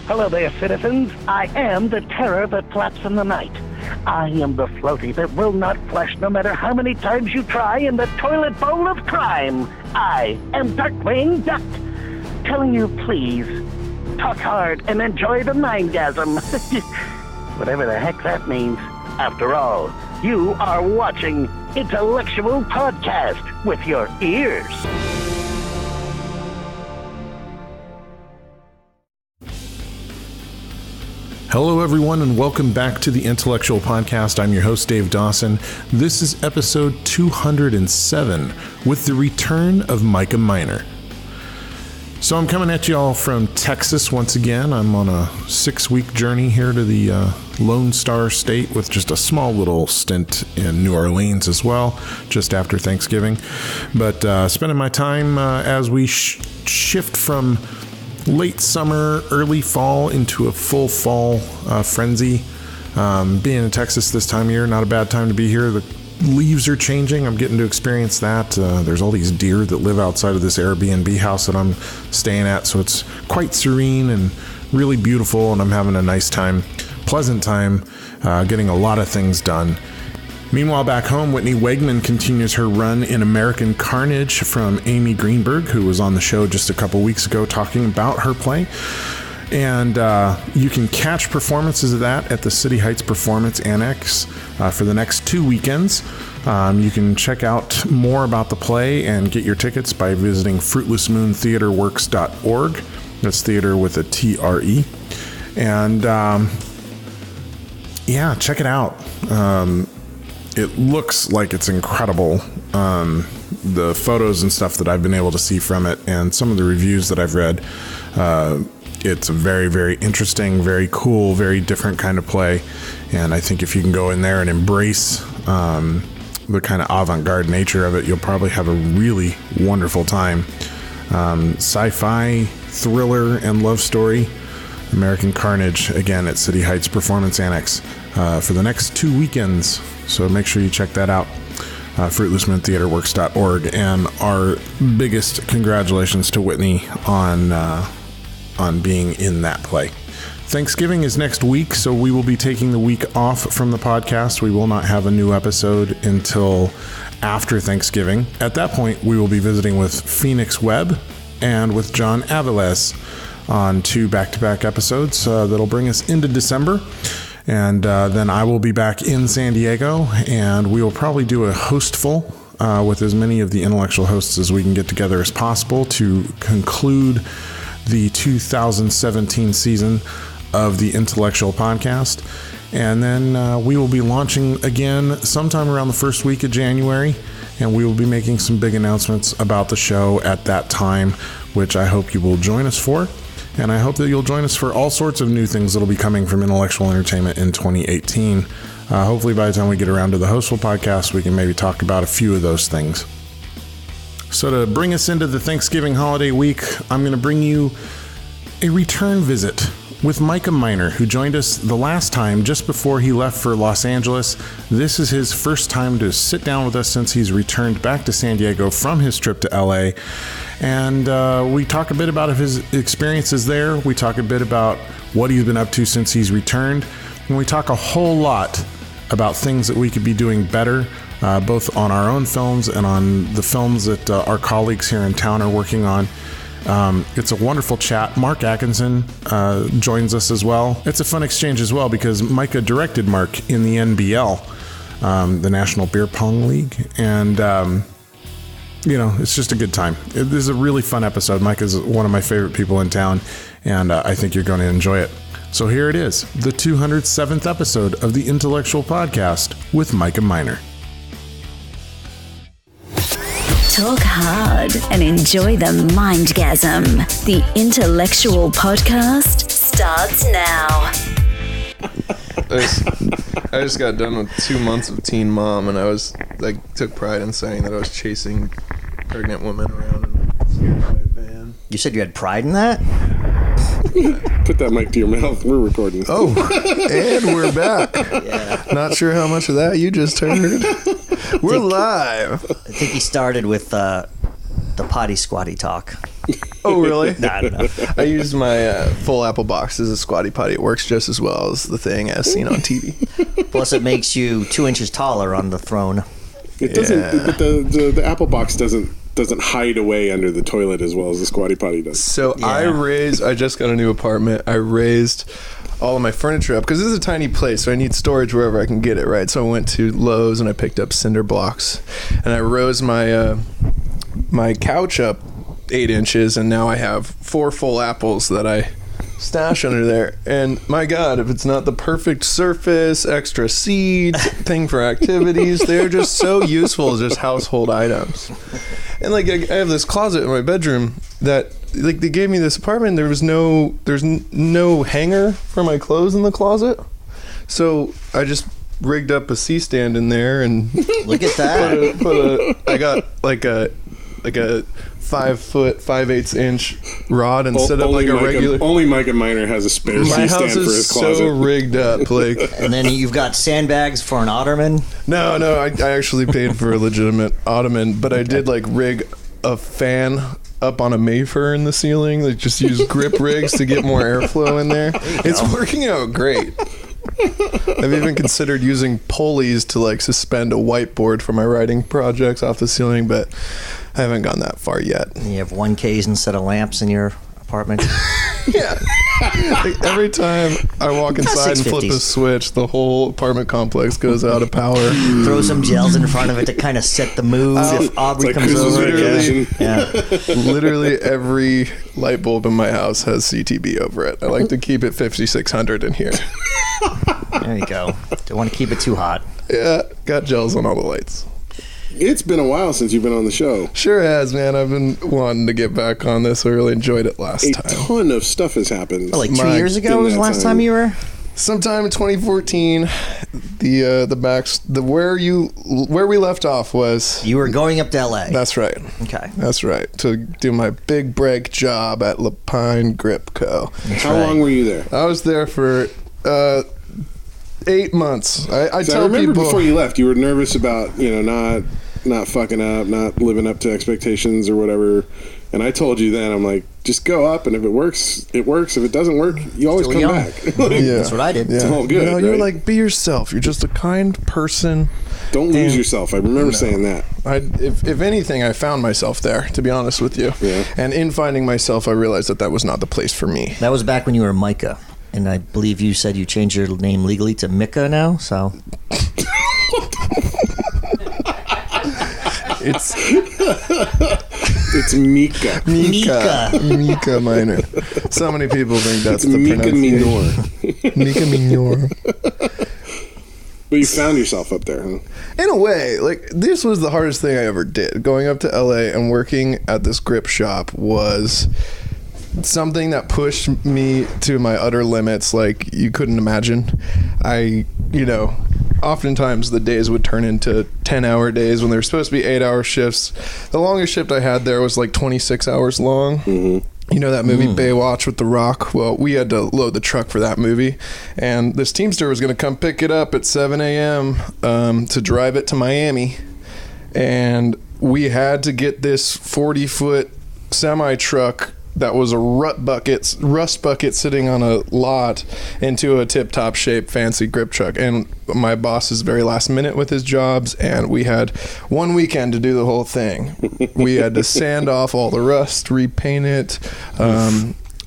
Hello there, citizens. I am the terror that flaps in the night. I am the floaty that will not flush no matter how many times you try in the toilet bowl of crime. I am Darkwing Duck, telling you please, talk hard and enjoy the mindgasm. Whatever the heck that means. After all, you are watching Intellectual Podcast with your ears. Hello, everyone, and welcome back to the Intellectual Podcast. I'm your host, Dave Dawson. This is episode 207 with the return of Micah Minor. So I'm coming at you all from Texas once again. I'm on a 6-week journey here to the Lone Star State with just a small little stint in New Orleans as well, just after Thanksgiving. But spending my time as we shift from late summer, early fall into a full fall frenzy. Being in Texas this time of year, not a bad time to be here. The leaves are changing. I'm getting to experience that. There's all these deer that live outside of this Airbnb house that I'm staying at, so it's quite serene and really beautiful, and I'm having a nice time, pleasant time, getting a lot of things done. Meanwhile, back home, Whitney Wegman continues her run in American Carnage from Amy Greenberg, who was on the show just a couple weeks ago talking about her play. And you can catch performances of that at the City Heights Performance Annex for the next 2 weekends. You can check out more about the play and get your tickets by visiting fruitlessmoontheaterworks.org. That's theater with a T-R-E. And yeah, check it out. It looks like it's incredible. The photos and stuff that I've been able to see from it and some of the reviews that I've read, it's a very, very interesting, very cool, very different kind of play. And I think if you can go in there and embrace the kind of avant-garde nature of it, you'll probably have a really wonderful time. Sci-fi, thriller, and love story. American Carnage, again, at City Heights Performance Annex for the next 2 weekends. So make sure you check that out, fruitlessmoontheaterworks.org. And our biggest congratulations to Whitney on being in that play. Thanksgiving is next week, so we will be taking the week off from the podcast. We will not have a new episode until after Thanksgiving. At that point, we will be visiting with Phoenix Webb and with John Aviles on 2 back-to-back episodes that'll bring us into December. And then I will be back in San Diego, and we will probably do a hostful with as many of the intellectual hosts as we can get together as possible to conclude the 2017 season of the Intellectual Podcast. And then we will be launching again sometime around the first week of January, and we will be making some big announcements about the show at that time, which I hope you will join us for. And I hope that you'll join us for all sorts of new things that will be coming from Intellectual Entertainment in 2018. Hopefully by the time we get around to the Hostful Podcast, we can maybe talk about a few of those things. So to bring us into the Thanksgiving holiday week, I'm going to bring you a return visit with Micah Minor, who joined us the last time just before he left for Los Angeles. This is his first time to sit down with us since he's returned back to San Diego from his trip to LA. And we talk a bit about his experiences there. We talk a bit about what he's been up to since he's returned. And we talk a whole lot about things that we could be doing better, both on our own films and on the films that our colleagues here in town are working on. It's a wonderful chat. Mark Atkinson joins us as well. It's a fun exchange as well because Micah directed Mark in the NBL, the National Beer Pong League. And it's just a good time. This is a really fun episode. Micah's one of my favorite people in town, and I think you're going to enjoy it. So here it is, the 207th episode of the Intellectual Podcast with Micah Minor. Talk hard and enjoy the mindgasm. The Intellectual Podcast starts now. I just got done with 2 months of Teen Mom, and I took pride in saying that I was chasing pregnant women around in my van. You said you had pride in that? Put that mic to your mouth. We're recording. Oh, and we're back. Yeah. Not sure how much of that you just heard. We're live. I think he started with the potty squatty talk. Oh, really? Nah, I don't know. I use my full Apple box as a squatty potty. It works just as well as the thing as seen on TV. Plus, it makes you 2 inches taller on the throne. It doesn't. But the Apple box doesn't hide away under the toilet as well as the squatty potty does. So I just got a new apartment. I raised all of my furniture up because this is a tiny place, so I need storage wherever I can get it, right? So I went to Lowe's and I picked up cinder blocks, and I rose my my couch up 8 inches, and now I have 4 full apples that I stash under there. And my God, if it's not the perfect surface, extra seats, thing for activities, they're just so useful as just household items. And like I have this closet in my bedroom that like they gave me this apartment. There's no hanger for my clothes in the closet, so I just rigged up a C-stand in there and Look at that. I got like a 5 foot 5/8 inch rod instead of like a regular. Only Micah Minor has a spare My C-stand house for his is closet. so rigged up, like. And then you've got sandbags for an ottoman. No, I actually paid for a legitimate ottoman, but I did like rig a fan up on a Mayfair in the ceiling. Like just use grip rigs to get more airflow in there. It's working out great. I've even considered using pulleys to like suspend a whiteboard for my writing projects off the ceiling, but I haven't gone that far yet. And you have 1Ks instead of lamps in your apartment. Yeah. Like every time I walk inside and flip a 650s. switch, the whole apartment complex goes out of power. Throw some gels in front of it to kind of set the mood if Aubrey It's like comes Christmas over. vacation. Yeah. Literally every light bulb in my house has CTB over it. I like to keep it 5600 in here. There you go. Don't want to keep it too hot. Yeah, got gels on all the lights. It's been a while since you've been on the show. Sure has, man. I've been wanting to get back on this. I really enjoyed it last A time. ton of stuff has happened. Like 2 My years ago was the last time you were? Sometime in 2014, where we left off was. You were going up to LA. That's right. Okay. That's right. To do my big break job at Lapine Grip Co. How long were you there? I was there for 8 months. I So I tell remember people before you left, you were nervous about not fucking up, not living up to expectations or whatever. And I told you then, I'm like, just go up, and if it works, it works. If it doesn't work, you always Still come young. back. Yeah. That's what I did. It's all good, No, you're right? like, be yourself. You're just a kind person. Don't lose And- yourself. I remember saying that. If anything, I found myself there, to be honest with you. Yeah. And in finding myself, I realized that was not the place for me. That was back when you were Micah. And I believe you said you changed your name legally to Micah now, so... It's Micah. Micah Minor. So many people think that's It's the Micah pronunciation. Minor. Micah Minor. But you found yourself up there, huh? In a way, like, this was the hardest thing I ever did. Going up to LA and working at this grip shop was something that pushed me to my utter limits like you couldn't imagine. Oftentimes the days would turn into 10-hour days when they were supposed to be 8-hour shifts. The longest shift I had there was like 26 hours long. Mm-hmm. You know that movie Baywatch with The Rock? Well, we had to load the truck for that movie, and this Teamster was going to come pick it up at 7 a.m. To drive it to Miami, and we had to get this 40-foot semi-truck that was a rust bucket sitting on a lot into a tip-top shape fancy grip truck. And my boss is very last minute with his jobs, and we had 1 weekend to do the whole thing. We had to sand off all the rust, repaint it,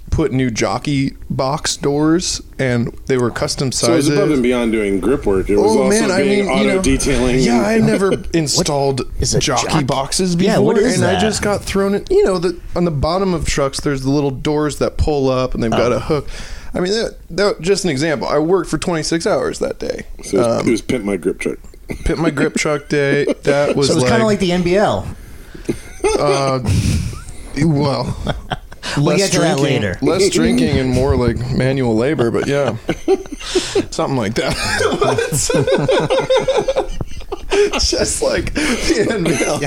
put new jockey box doors, and they were custom So it was sizes. above and beyond doing grip work. It was auto detailing. Yeah, I never installed is a jockey boxes before, Yeah, what is and that? I just got thrown in. On the bottom of trucks, there's the little doors that pull up, and they've got a hook. I mean, that just an example. I worked for 26 hours that day. So it was Pimp My Grip Truck. Pimp my grip truck day. That was So it was kind of like the NBL. well. We'll get to that later. Less drinking and more like manual labor, but yeah, something like that. Just like the NBL.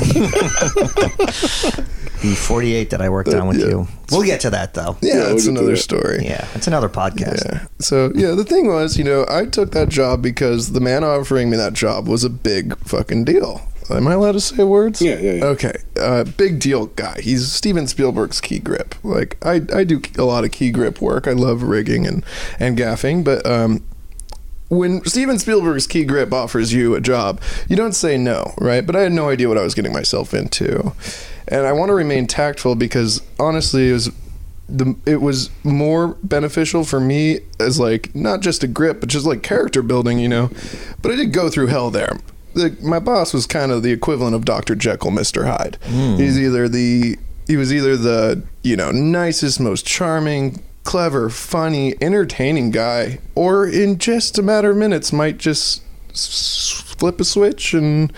The 48 that I worked on with you. We'll get to that, though. Yeah, we'll that's get to another that. story. Yeah, it's another podcast. Yeah. So, yeah, the thing was, I took that job because the man offering me that job was a big fucking deal. Am I allowed to say words? Yeah. Okay. Big deal guy. He's Steven Spielberg's key grip. Like, I do a lot of key grip work. I love rigging and gaffing, but when Steven Spielberg's key grip offers you a job, you don't say no, right? But I had no idea what I was getting myself into. And I want to remain tactful because honestly, it was more beneficial for me as like not just a grip, but just like character building, you know. But I did go through hell there. My boss was kind of the equivalent of Dr. Jekyll, Mr. Hyde. He was either the nicest, most charming, clever, funny, entertaining guy, or in just a matter of minutes might just flip a switch and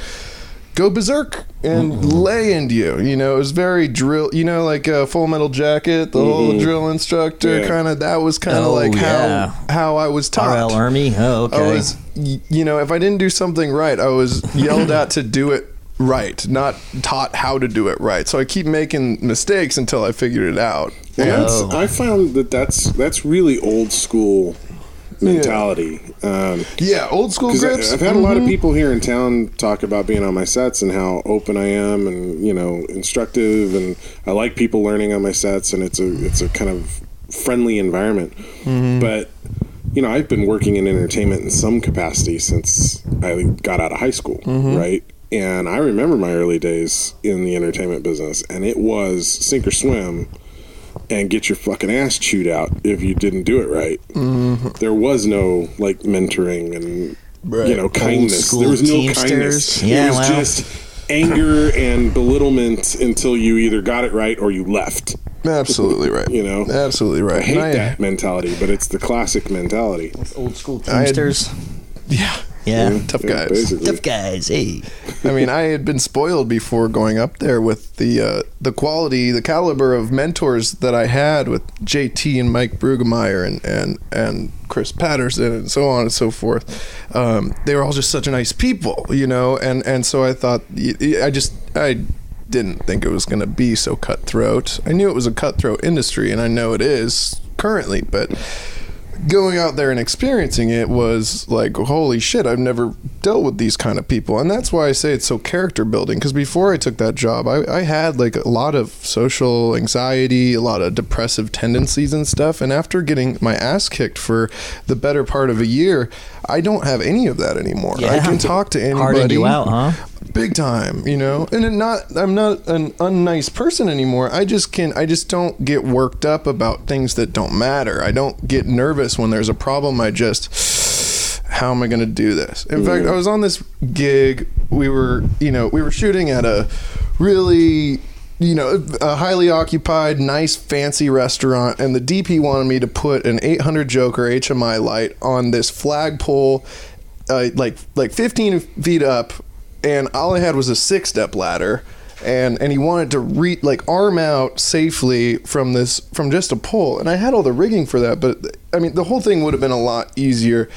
go berserk and lay into you. You know, it was very drill, you know, like a Full Metal Jacket, the whole drill instructor kind of, that was kind of how I was taught. R.L. Army? Oh, okay. I was, you know, if I didn't do something right, I was yelled at to do it right, not taught how to do it right. So I keep making mistakes until I figured it out. Well, I found that's really old school mentality. Old school grips. I've had a lot of people here in town talk about being on my sets and how open I am and, you know, instructive, and I like people learning on my sets, and it's a kind of friendly environment. But, you know, I've been working in entertainment in some capacity since I got out of high school, right? And I remember my early days in the entertainment business, and it was sink or swim and get your fucking ass chewed out if you didn't do it right. There was no like mentoring and you know, kindness. There was no kindness. It was just anger and belittlement until you either got it right or you left. Absolutely right. You know, absolutely right. I hate that mentality, but it's the classic mentality. Old school Teamsters. Tough guys. Basically. Tough guys. Hey. I mean, I had been spoiled before going up there with the quality, the caliber of mentors that I had with JT and Mike Brueggemeyer and Chris Patterson and so on and so forth. They were all just such nice people, you know, and so I thought, I didn't think it was going to be so cutthroat. I knew it was a cutthroat industry, and I know it is currently, but going out there and experiencing it was like, holy shit, I've never dealt with these kind of people. And that's why I say it's so character building, because before I took that job, I had like a lot of social anxiety, a lot of depressive tendencies and stuff, and after getting my ass kicked for the better part of a year, I don't have any of that anymore. I can talk to anybody. Hardened you out, huh? Big time, you know. And I'm not an unnice person anymore. I just don't get worked up about things that don't matter. I don't get nervous when there's a problem. How am I going to do this? In fact, I was on this gig. We were shooting at a really, you know, a highly occupied, nice, fancy restaurant, and the DP wanted me to put an 800 Joker HMI light on this flagpole, like 15 feet up, and all I had was a 6-step ladder, and he wanted to arm out safely from just a pole, and I had all the rigging for that, but I mean the whole thing would have been a lot easier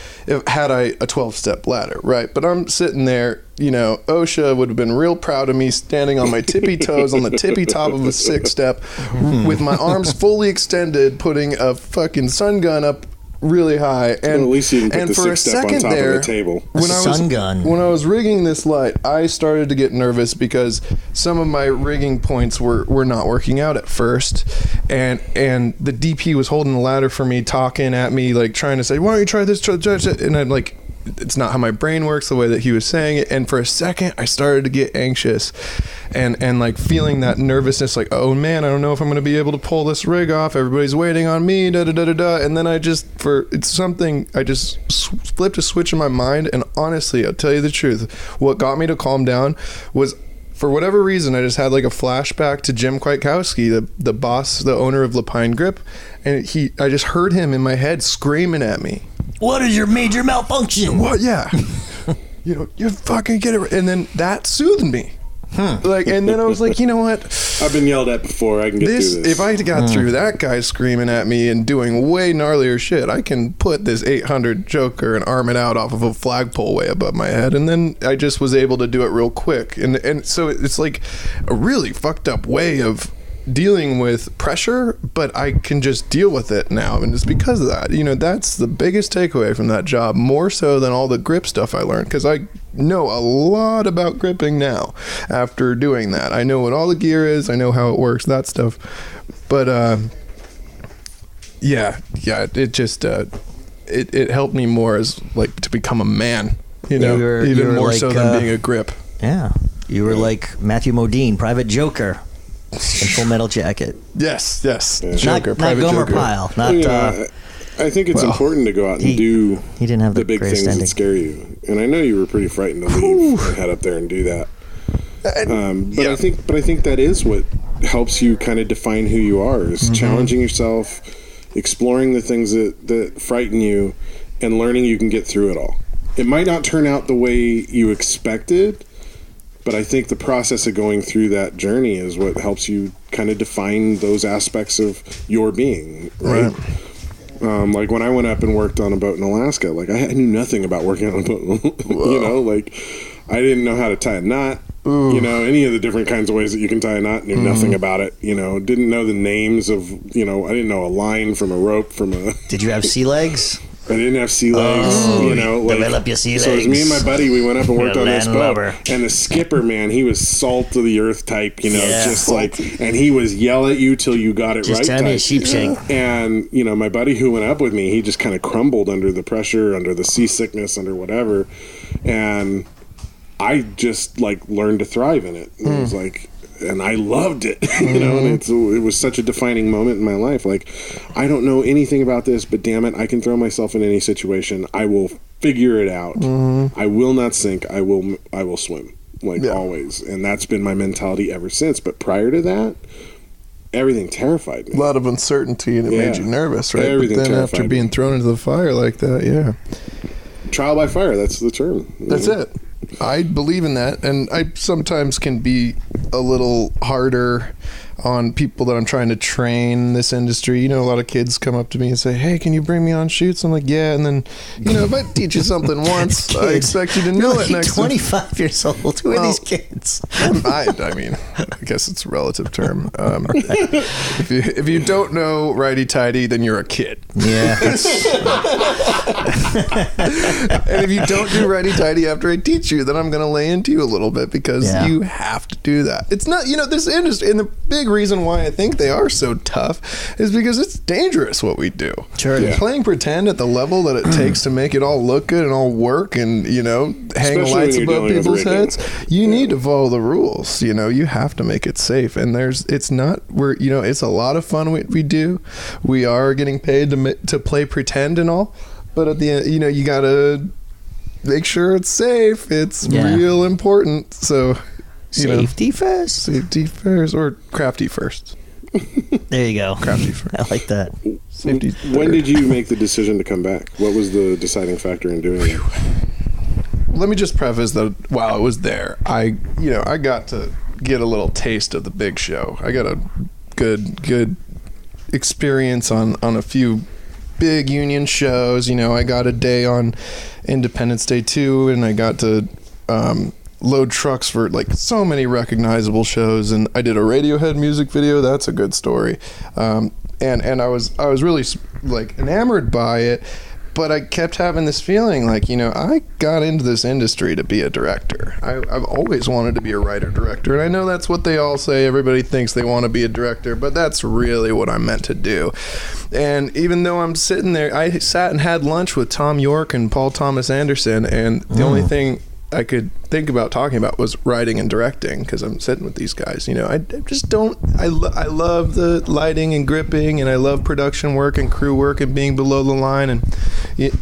had I a 12-step ladder, right? But I'm sitting there, you know, OSHA would have been real proud of me standing on my tippy toes on the tippy top of a 6-step with my arms fully extended, putting a fucking sun gun up really high, and at least you can put the for a 6-step second on top there, of the table. When I was rigging this light, I started to get nervous because some of my rigging points were not working out at first, and the DP was holding the ladder for me, talking at me, like trying to say, why don't you try this, and I'm like, it's not how my brain works the way that he was saying it. And for a second I started to get anxious and like feeling that nervousness, like, oh man, I don't know if I'm going to be able to pull this rig off, everybody's waiting on me, and then I just flipped a switch in my mind. And honestly, I'll tell you the truth, what got me to calm down was, for whatever reason, I just had like a flashback to Jim Kwiatkowski, the boss, the owner of Lapine Grip, and I just heard him in my head screaming at me, what is your major malfunction? What? Yeah. You know, you fucking get it. And then that soothed me. Like, and then I was like, you know what? I've been yelled at before. I can get through this. If I got through that guy screaming at me and doing way gnarlier shit, I can put this 800 Joker and arm it out off of a flagpole way above my head. And then I just was able to do it real quick. And so it's like a really fucked up way of dealing with pressure, but I can just deal with it now, and it's because of that. You know, that's the biggest takeaway from that job, more so than all the grip stuff I learned, because I know a lot about gripping now after doing that. I know what all the gear is. I know how it works, that stuff. But it just it helped me more as like to become a man. You know, even more like, so than being a grip. Yeah, you were like Matthew Modine, Private Joker, in Full Metal Jacket. Yes. Yeah. Joker, Private Gomer Joker. Pyle. Not. I think it's important to go out and do he didn't have the big things that scare you. And I know you were pretty frightened to leave and head up there and do that. But I think that is what helps you kind of define who you are, is challenging yourself, exploring the things that frighten you, and learning you can get through it all. It might not turn out the way you expected, but I think the process of going through that journey is what helps you kind of define those aspects of your being, right? Like when I went up and worked on a boat in Alaska, like I knew nothing about working on a boat. You know, like I didn't know how to tie a knot. You know, any of the different kinds of ways that you can tie a knot, knew nothing about it. You know, didn't know the names of, I didn't know a line from a rope from a... Did you have sea legs? I didn't have sea legs, develop your sea legs. So it was me and my buddy, we went up and worked on this boat. And the skipper, man, he was salt of the earth type, just like, and he was yell at you till you got it just right. Just tell me a sheepshank. And, my buddy who went up with me, he just kind of crumbled under the pressure, under the seasickness, under whatever. And I just learned to thrive in it. And it was like, and I loved it, and it was such a defining moment in my life. Like, I don't know anything about this, but damn it, I can throw myself in any situation. I will figure it out. I will not sink. I will swim, always. And that's been my mentality ever since. But prior to that, everything terrified me. A lot of uncertainty, and it made you nervous, right? Everything but then after being thrown into the fire like that, trial by fire, that's the term. That's it. I believe in that, and I sometimes can be a little harder on people that I'm trying to train in this industry. A lot of kids come up to me and say, "Hey, can you bring me on shoots?" I'm like, "Yeah," and then, if I teach you something once, I expect you to know it next 25 years old. Who are these kids? I mean, I guess it's a relative term. If you don't know righty-tighty, then you're a kid. Yeah. And if you don't do righty-tighty after I teach you, then I'm going to lay into you a little bit, because you have to do that. It's not, this industry, and the big reason why I think they are so tough is because it's dangerous what we do. Sure. Yeah. Playing pretend at the level that it takes to make it all look good and all work and, hang lights above people's heads, you need to follow the rules. You have to make it safe. And it's a lot of fun we do. We are getting paid to play pretend and all. But at the end, you got to make sure it's safe. It's real important. So, safety first. Safety first, or crafty first. There you go. Crafty first. I like that. Safety When did you make the decision to come back? What was the deciding factor in doing it? Let me just preface that while I was there, I got to get a little taste of the big show. I got a good experience on a few big union shows. I got a day on Independence Day 2, and I got to load trucks for so many recognizable shows, and I did a Radiohead music video. That's a good story. And I was really enamored by it, but I kept having this feeling I got into this industry to be a director. I've always wanted to be a writer-director, and I know that's what they all say. Everybody thinks they want to be a director, but that's really what I'm meant to do. And even though I'm sitting there, I sat and had lunch with Tom York and Paul Thomas Anderson, and the only thing I could think about talking about was writing and directing, because I'm sitting with these guys. I just don't. I love the lighting and gripping, and I love production work and crew work and being below the line and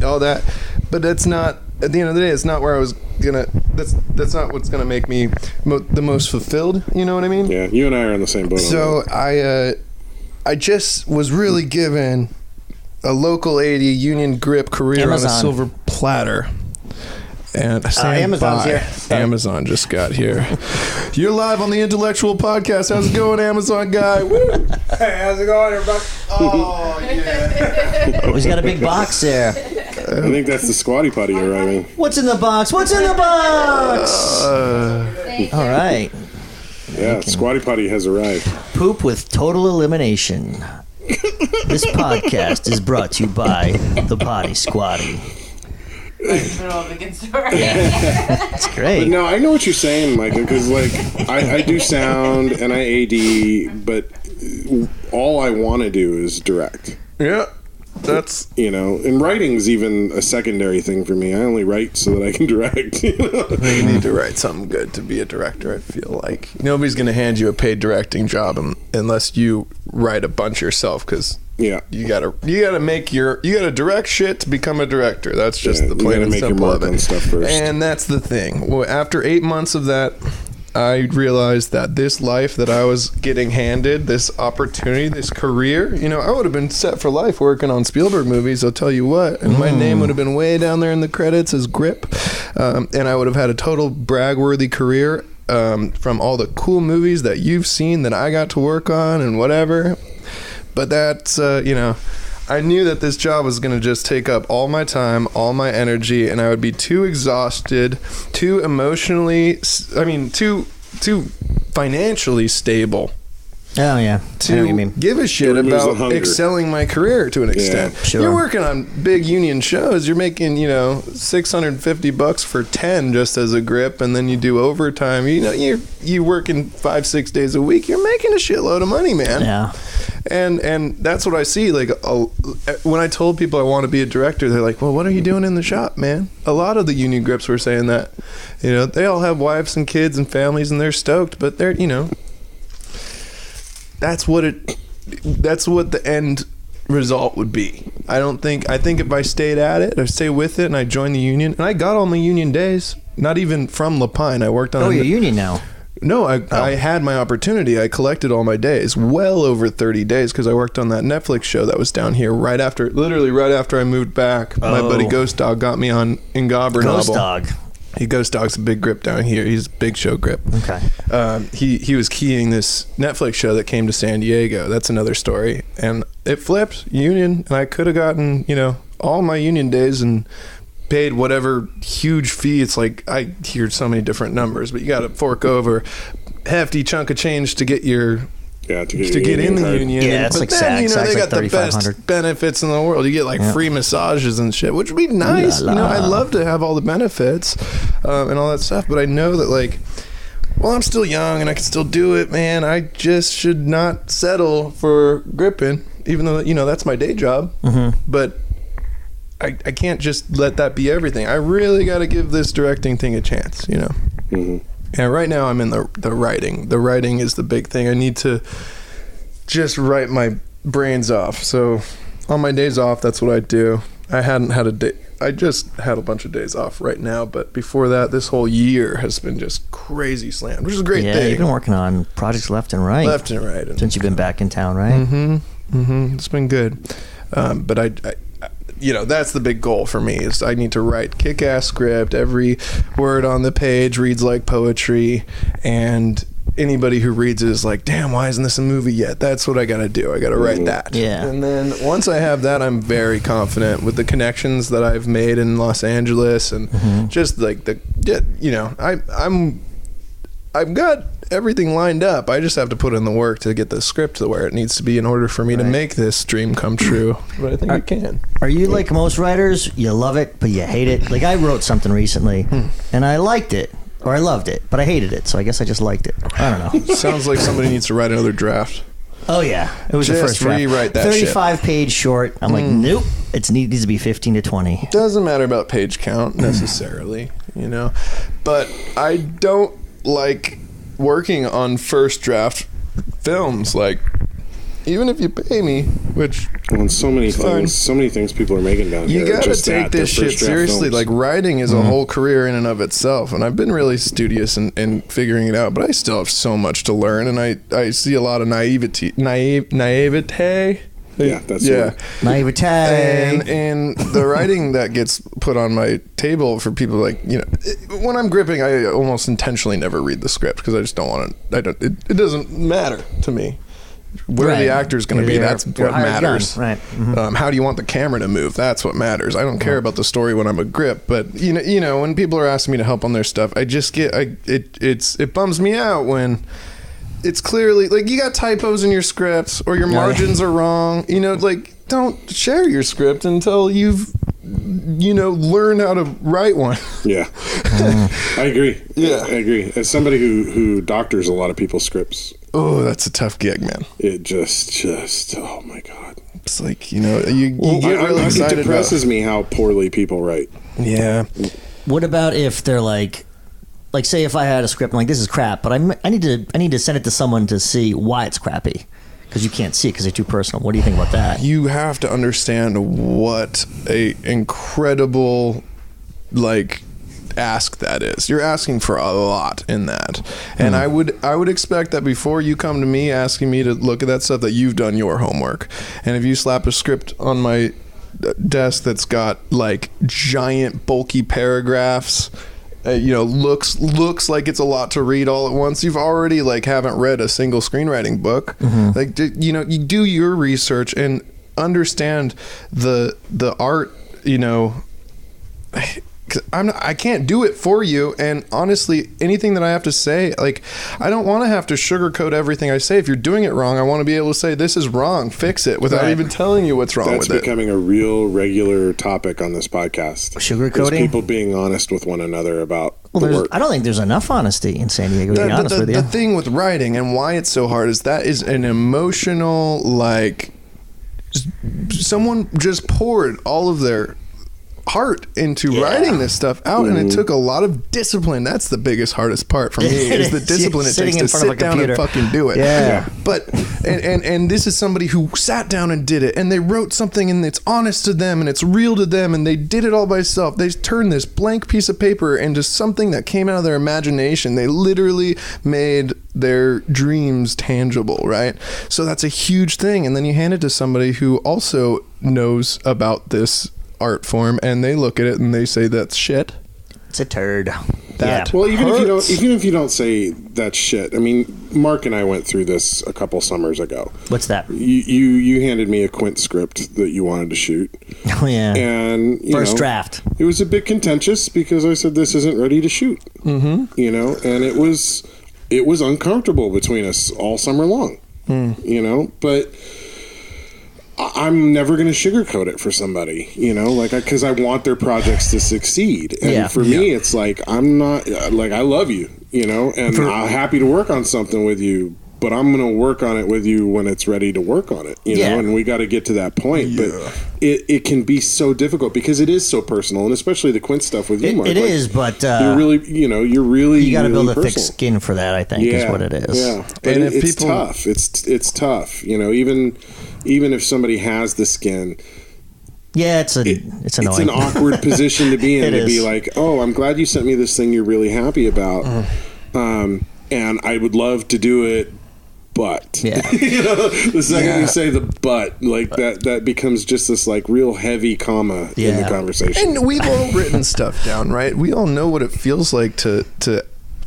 all that. But that's not, at the end of the day, it's not where I was gonna. That's not what's gonna make me the most fulfilled. You know what I mean? Yeah, you and I are on the same boat. So I just was really given a local 80 union grip career on a silver platter. And Amazon's here. Amazon just got here. You're live on the Intellectual Podcast. How's it going, Amazon guy? Woo! Hey, how's it going, everybody? Oh, yeah. Oh, he's got a big box there. I think that's the Squatty Potty arriving. What's in the box? What's in the box? All right. Yeah, Squatty Potty has arrived. Poop with total elimination. This podcast is brought to you by the Potty Squatty. middle of a good story. It's great. But no, I know what you're saying, Micah, because like I do sound and I AD, but all I want to do is direct. Yeah, that's and writing's even a secondary thing for me. I only write so that I can direct. You need to write something good to be a director. I feel like nobody's going to hand you a paid directing job unless you write a bunch yourself, because you gotta direct shit to become a director. That's just the plain and simple of it. Stuff first. And that's the thing. Well, after 8 months of that, I realized that this life that I was getting handed, this opportunity, this career, I would have been set for life working on Spielberg movies, I'll tell you what. And my name would have been way down there in the credits as Grip. And I would have had a total brag-worthy career from all the cool movies that you've seen that I got to work on and whatever. But that's, I knew that this job was going to just take up all my time, all my energy, and I would be too exhausted, too financially stable. Oh, yeah. To give a shit about excelling my career to an extent. Sure. You're working on big union shows. You're making, $650 for 10 just as a Grip, and then you do overtime. You're working 5-6 days a week. You're making a shitload of money, man. Yeah. And that's what I see. Like, when I told people I want to be a director, they're like, well, what are you doing in the shop, man? A lot of the union Grips were saying that. They all have wives and kids and families, and they're stoked, but they're, that's what the end result would be. I think if I stayed at it or stay with it and I joined the union, and I got all my union days, not even from Lapine. I worked on you're union now. No, I had my opportunity. I collected all my days, well over 30 days, because I worked on that Netflix show that was down here literally right after I moved back. My buddy Ghost Dog got me on Ingobernable. Ghost Dog. Ghost Dog's a big Grip down here. He's a big show Grip. Okay. He was keying this Netflix show that came to San Diego. That's another story. And it flipped union, and I could have gotten, all my union days and paid whatever huge fee. It's like, I hear so many different numbers, but you got to fork over a hefty chunk of change to get your to get in the union. Yeah, it's but like then, SAG, they got the best benefits in the world. You get like free massages and shit, which would be nice. I love to have all the benefits and all that stuff, but I know that I'm still young and I can still do it, man. I just should not settle for gripping, even though, that's my day job. Mm-hmm. But I can't just let that be everything. I really got to give this directing thing a chance, Mm-hmm. And right now I'm in the writing. The writing is the big thing. I need to just write my brains off. So on my days off, that's what I do. I hadn't had a day. I just had a bunch of days off right now, but before that, this whole year has been just crazy slammed, which is a great thing. You've been working on projects left and right. Since you've been back in town, right? Mm-hmm. Mm-hmm. It's been good. But I that's the big goal for me, is I need to write kick-ass script. Every word on the page reads like poetry, and anybody who reads it is like, damn, why isn't this a movie yet? That's what I got to do. I got to write that. Yeah. And then once I have that, I'm very confident with the connections that I've made in Los Angeles, and just like I've got everything lined up. I just have to put in the work to get the script to where it needs to be in order for me to make this dream come true. But I think I can. Are you like most writers? You love it, but you hate it? Like, I wrote something recently, and I liked it, or I loved it, but I hated it, so I guess I just liked it. I don't know. Sounds like somebody needs to write another draft. Oh, yeah. It was the first draft. Rewrite that 35-page short. I'm like, nope. It needs to be 15 to 20. Doesn't matter about page count, necessarily, But I don't like working on first draft films. Like, even if you pay me, which so many things people are making down here. You gotta take this shit seriously. Like, writing is a whole career in and of itself, and I've been really studious in figuring it out, but I still have so much to learn, and I see a lot of naivete. Yeah, that's it. Naivete. And the writing that gets put on my table for people, like, when I'm gripping, I almost intentionally never read the script, because I just don't want to. It doesn't matter to me where the actor's going to be. That's what matters. Right. Mm-hmm. How do you want the camera to move? That's what matters. I don't care about the story when I'm a grip, but when people are asking me to help on their stuff, I just get it bums me out when it's clearly like you got typos in your scripts or your margins are wrong. Don't share your script until you've learn how to write one. Yeah. I agree. Yeah. I agree. As somebody who doctors a lot of people's scripts. Oh, that's a tough gig, man. It just, oh my God. It's like, you get really excited. It depresses me how poorly people write. Yeah. What about if they're like say if I had a script, I'm like, this is crap, but I need to send it to someone to see why it's crappy. Because you can't see it because it's too personal. What do you think about that? You have to understand what a incredible ask that is. You're asking for a lot in that, and I would expect that before you come to me asking me to look at that stuff, that you've done your homework. And if you slap a script on my desk that's got giant bulky paragraphs, looks like it's a lot to read all at once, you've already haven't read a single screenwriting book. You do your research and understand the art. I can't do it for you, and honestly, anything that I have to say, I don't want to have to sugarcoat everything I say. If you're doing it wrong, I want to be able to say, this is wrong, fix it, without even telling you what's wrong with it. That's becoming a real regular topic on this podcast. Sugarcoating? People being honest with one another about the work. I don't think there's enough honesty in San Diego, to be honest with you. The thing with writing and why it's so hard is that is an emotional, someone just poured all of their heart into writing this stuff out, and it took a lot of discipline. That's the biggest, hardest part for me, is the discipline it takes to sit down and fucking do it. But and this is somebody who sat down and did it, and they wrote something, and it's honest to them, and it's real to them, and they did it all by themselves. They turned this blank piece of paper into something that came out of their imagination. They literally made their dreams tangible, right? So that's a huge thing. And then you hand it to somebody who also knows about this art form, and they look at it and they say, that's shit. It's a turd. Well, even if you don't say that's shit. I mean, Mark and I went through this a couple summers ago. What's that? You handed me a Quint script that you wanted to shoot. Oh yeah. And first draft. It was a bit contentious because I said, this isn't ready to shoot. And it was uncomfortable between us all summer long. But I'm never going to sugarcoat it for somebody, because I want their projects to succeed. And for me, it's I'm not, I love you, and I'm happy to work on something with you, but I'm going to work on it with you when it's ready to work on it, know, and we got to get to that point. But it can be so difficult because it is so personal, and especially the Quint stuff with you, Mark. It is, but you're really, you got to build a personal. thick skin for that, I think, is what it is. Yeah, but it's tough. It's tough, even if somebody has the skin. Yeah, it's annoying. It's an awkward position to be in, to be like, oh, I'm glad you sent me this thing you're really happy about. And I would love to do it, but the second you say the but, that becomes just this real heavy comma in the conversation. And we've all written stuff down, right? We all know what it feels like to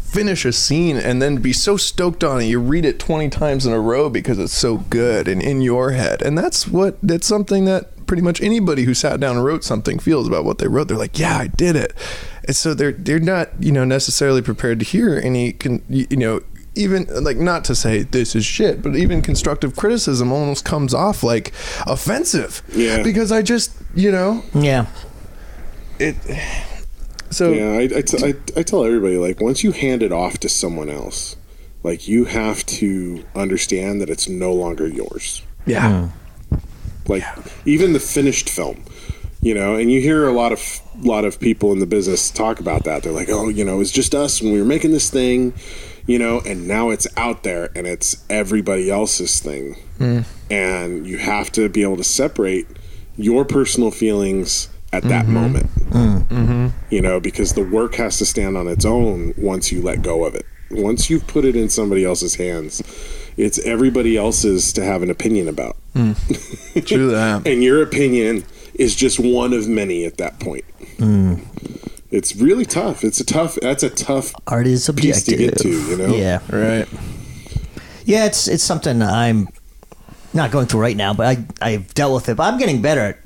finish a scene and then be so stoked on it you read it 20 times in a row because it's so good and in your head. And that's something that pretty much anybody who sat down and wrote something feels about what they wrote. They're like, yeah, I did it. And so they're not necessarily prepared to hear any even not to say this is shit, but even constructive criticism almost comes off offensive. Because I just So I tell everybody, once you hand it off to someone else, you have to understand that it's no longer yours. Even the finished film, and you hear a lot of people in the business talk about that. They're like, oh, it was just us when we were making this thing, and now it's out there and it's everybody else's thing. And you have to be able to separate your personal feelings at that moment, because the work has to stand on its own once you let go of it. Once you've put it in somebody else's hands, it's everybody else's to have an opinion about. True that. And your opinion is just one of many at that point. It's really tough. That's a tough art is piece to get to, Yeah. Right. Yeah, it's something I'm not going through right now, but I've dealt with it. But I'm getting better at,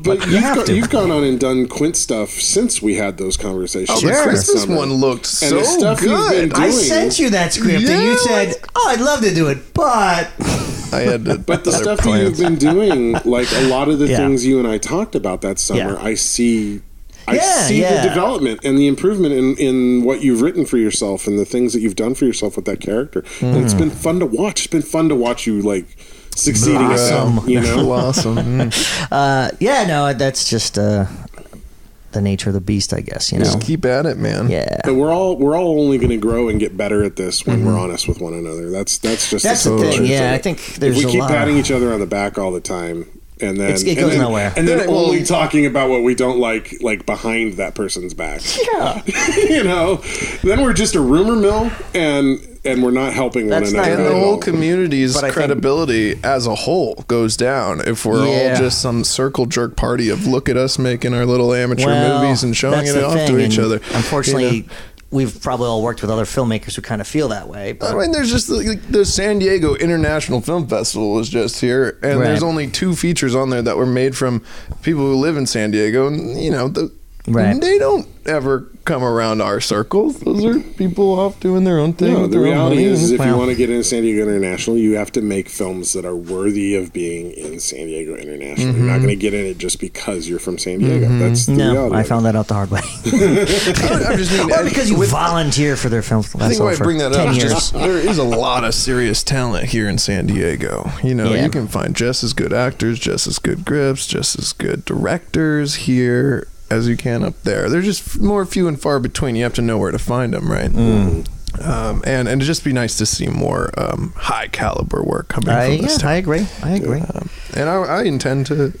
But you've gone on and done Quint stuff since we had those conversations. Oh, Sure. the Christmas one looked so the stuff you've been good. doing- I sent you that script, and you said, "Oh, I'd love to do it, but." I had to. But the stuff that you've been doing, like a lot of the Yeah. things you and I talked about that summer, Yeah. I see Yeah, the yeah. development and the improvement in what you've written for yourself and the things that you've done for yourself with that character. And it's been fun to watch. It's been fun to watch you like succeeding at Blossom. that, you know? Awesome. That's just the nature of the beast, I guess. Just keep at it, man. Yeah. But we're all only going to grow and get better at this when we're honest with one another. That's just That's the truth thing. of Yeah, it. I think there's if we a keep lot. patting each other on the back all the time, and then It goes nowhere. and then Yeah, well- only talking about what we don't like behind that person's back. Yeah. Then we're just a rumor mill, and we're not helping That's one not another. And at the all. whole community's But I think- credibility as a whole goes down if we're Yeah. all just some circle jerk party of look at us making our little amateur Well, movies and showing that's it the off thing, to each and other. Unfortunately, we've probably all worked with other filmmakers who kind of feel that way. But I mean, there's just the San Diego International Film Festival was just here, and Right. there's only 2 features on there that were made from people who live in San Diego, and Right. they don't ever come around our circles. Those are people off doing their own thing. No, with the their own reality money. is if you Well- want to get into San Diego International, you have to make films that are worthy of being in San Diego International. You're not going to get in it just because you're from San Diego. That's the no, reality. I of it. found that out the hard way. I'm just mean, Or because you with- volunteer for their films. I think why I bring that up 10 is years. just there is a lot of serious talent here in San Diego. Yeah. You can find just as good actors, just as good grips, just as good directors here as you can up there. They're just more few and far between. You have to know where to find them, right? And it'd just be nice to see more high caliber work coming from this town. I agree. And I intend to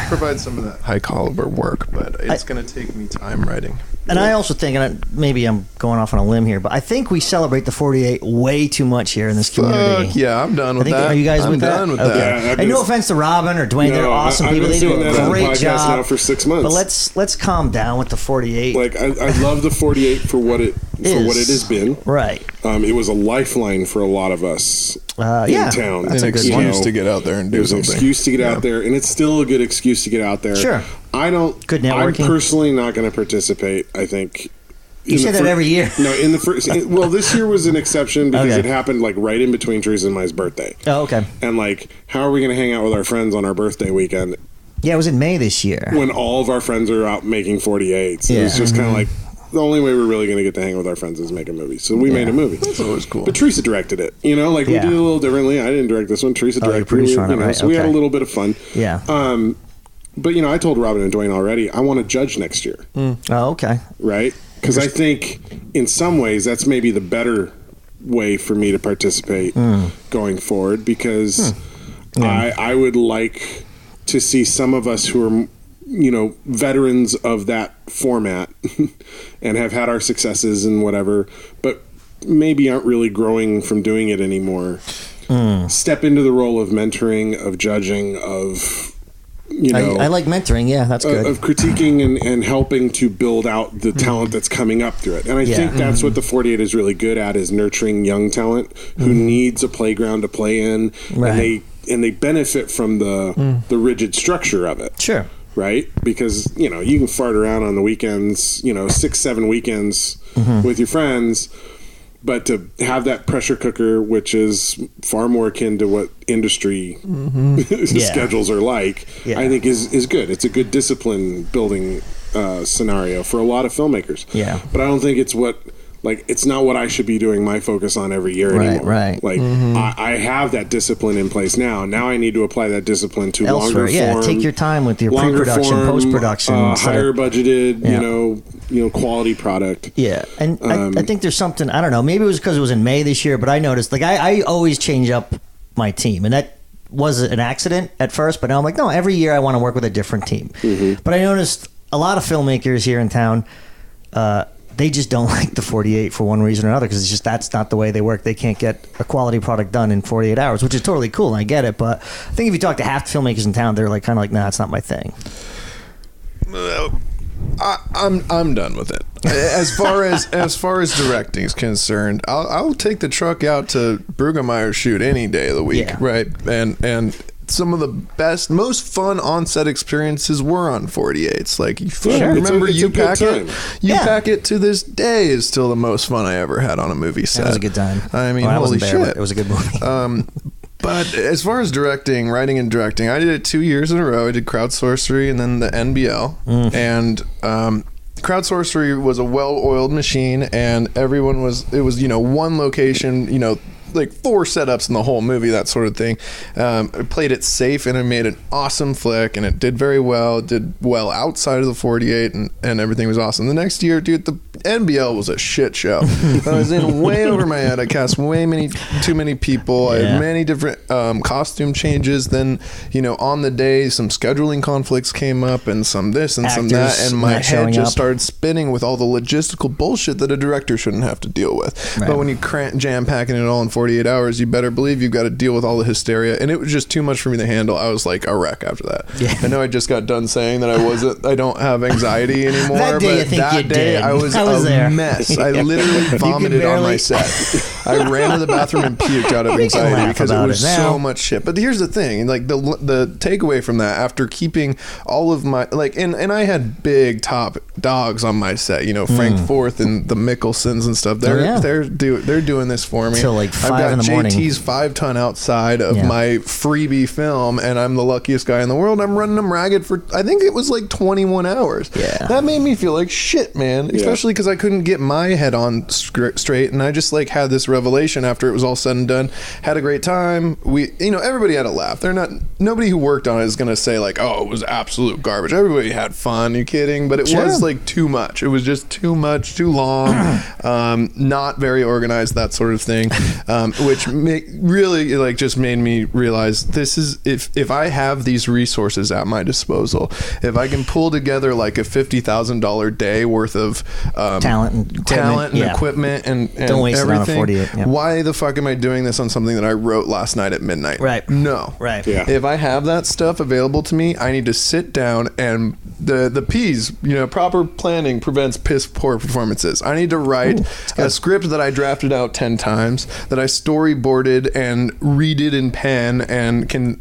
provide some of that high caliber work, but it's going to take me time writing. And I also think, and maybe I'm going off on a limb here, but I think we celebrate the 48 way too much here in this community. Fuck yeah, I'm done with that. Are you guys I'm with that? done with Okay. that. Yeah, I've And no been- offense to Robin or Dwayne, they're No, awesome I've people. been They do saying a that on the great podcast job now for 6 months. But let's calm down with the 48. Like I love the 48 for what it has been. Right. It was a lifeline for a lot of us Yeah. in town. That's An a good You excuse know, to get out there and It do was an something. excuse to get out there, and it's still a good excuse to get out there. Sure. I don't. Good I'm networking. personally not going to participate. I think. You say that every year. No, in the first. Well, this year was an exception because Okay. it happened like right in between Teresa and my birthday. Oh, okay. And like, how are we going to hang out with our friends on our birthday weekend Yeah, it was in May this year. when all of our friends are out making 48s? It was Yeah. just kind of like the only way we're really going to get to hang with our friends is make a movie. So we made a movie. That's always cool. But Teresa directed it. You know, like Yeah. we did it a little differently. I didn't direct this one. Teresa you're directed producer it. on it, right? So we had a Okay. little bit of fun. Yeah. But I told Robin and Dwayne already, I want to judge next year, Oh, okay. right? Because I think in some ways that's maybe the better way for me to participate going forward. Because I would like to see some of us who are, veterans of that format and have had our successes and whatever, but maybe aren't really growing from doing it anymore. Step into the role of mentoring, of judging, of I like mentoring. Yeah, that's good. of critiquing and helping to build out the talent that's coming up through it. And I think that's what the 48 is really good at, is nurturing young talent who needs a playground to play in, Right. and they benefit from the rigid structure of it. Sure. Right? Because, you can fart around on the weekends, 6-7 weekends with your friends, but to have that pressure cooker, which is far more akin to what industry schedules are like, I think is good. It's a good discipline building scenario for a lot of filmmakers. Yeah. But I don't think it's it's not what I should be doing my focus on every year anymore. Right. Like I have that discipline in place now. Now I need to apply that discipline to Elsewhere, longer form. take your time with your longer pre-production, form, post-production, instead higher of- budgeted, Yeah. quality product. Yeah, and I think there's something, I don't know, maybe it was because it was in May this year, but I noticed, I always change up my team, and that was an accident at first, but now I'm like, no, every year I want to work with a different team. But I noticed a lot of filmmakers here in town, they just don't like the 48 for one reason or another, because it's just, that's not the way they work. They can't get a quality product done in 48 hours, which is totally cool, and I get it, but I think if you talk to half the filmmakers in town, they're like, kind of like, nah, it's not my thing. I'm done with it. As far as directing is concerned, I'll take the truck out to Brueggemeier shoot any day of the week, Yeah. right? And some of the best, most fun on-set experiences were on 48s. Like, remember pack it to this day is still the most fun I ever had on a movie set. That was a good time. I mean, I holy wasn't there, shit. it was a good movie. But as far as writing and directing, I did it 2 years in a row. I did Crowd Sorcery and then the NBL. And Crowd Sorcery was a well-oiled machine, and it was one location, like 4 setups in the whole movie, that sort of thing. I played it safe, and it made an awesome flick, and it did very well. It did well outside of the 48, and everything was awesome. The next year, dude, the NBL was a shit show. I was in way over my head. I cast too many people. I had many different costume changes. Then, on the day, some scheduling conflicts came up, and some this and some that, and my head just started spinning with all the logistical bullshit that a director shouldn't have to deal with. Right. But when you jam packing it all in 48 hours, you better believe you've got to deal with all the hysteria, and it was just too much for me to handle. I was like a wreck after that. I know I just got done saying that I don't have anxiety anymore. That day, but I think that you day did. I was a mess. I literally vomited on my set. I ran to the bathroom and puked out of anxiety because it was so much shit. But here's the thing, like the takeaway from that, after keeping all of my and I had big top dogs on my set, Frank Forth and the Mickelsons and stuff. They're doing this for me till like 5 in the morning. JT's 5-ton outside of my freebie film, and I'm the luckiest guy in the world. I'm running them ragged for, I think it was like 21 hours. That made me feel like shit, man, especially because I couldn't get my head on straight, and I just like had this revelation after it was all said and done. Had a great time. Everybody had a laugh. Nobody who worked on it is gonna say like, oh, it was absolute garbage. Everybody had fun. You kidding? But it was like too much. It was just too much, too long, not very organized, that sort of thing, which really like just made me realize this is, if I have these resources at my disposal, if I can pull together like a $50,000 day worth of talent and equipment and don't waste everything, it on a 48. Why the fuck am I doing this on something that I wrote last night at midnight? Right. No. Right. Yeah. If I have that stuff available to me, I need to sit down and the P's, proper planning prevents piss poor performances. I need to write a script that I drafted out 10 times, that I storyboarded and redid in pen, and can,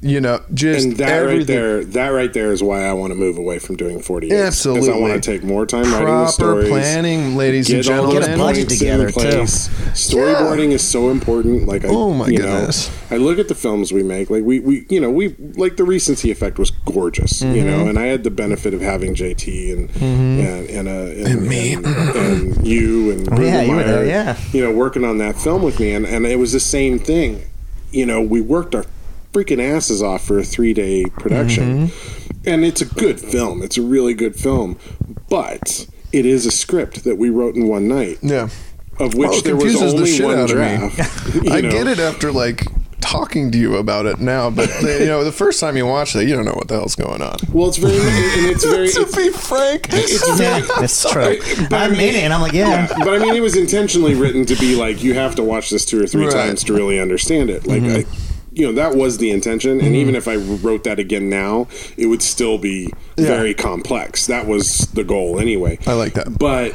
just and that everything. right there is why I want to move away from doing 48. Absolutely. Because I want to take more time writing the stories. Proper planning, ladies and gentlemen. Get a budget together, too. Storyboarding is so important. Like, oh my goodness. I look at the films we make. Like we like the recency effect was gorgeous, and I had the benefit of having JT and me and you and you were there, working on that film with me, and it was the same thing. We worked our freaking asses off for a 3-day production, and it's a good film. It's a really good film, but it is a script that we wrote in one night. Yeah. Of which there was only one draft. I get it after like talking to you about it now, but the first time you watch it, you don't know what the hell's going on. Well, it's very, to be frank, it's true. I'm in it, and I'm like, but I mean, it was intentionally written to be like, you have to watch this 2 or 3 times to really understand it. Like, that was the intention, and even if I wrote that again now, it would still be very complex. That was the goal anyway. I like that, but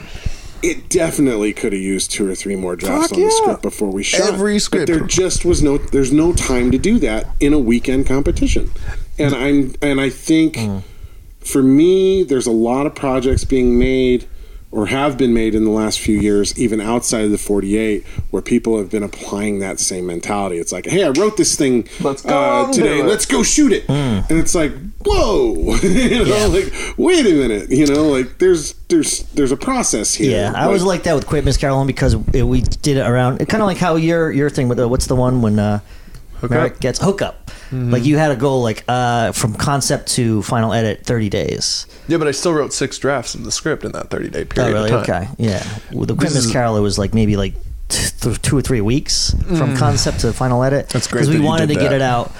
it definitely could have used 2 or 3 more drafts on the script before we shot. Every script. But there just was there's no time to do that in a weekend competition. And I think for me, there's a lot of projects being made or have been made in the last few years, even outside of the 48, where people have been applying that same mentality. It's like, hey, I wrote this thing today. Let's go shoot it. And it's like, whoa, like, wait a minute, like there's a process here. Yeah, I was like that with Quit Miss Caroline because we did it around, kind of like how your thing with what's the one when Merrick gets Hookup. Like you had a goal like from concept to final edit 30 days. Yeah, but I still wrote 6 drafts of the script in that 30-day period. Oh, really? Of time. Okay. Yeah. With the Quit Miss Carol, it was like maybe like 2 or 3 weeks from concept to final edit. That's great. Because we wanted to get it out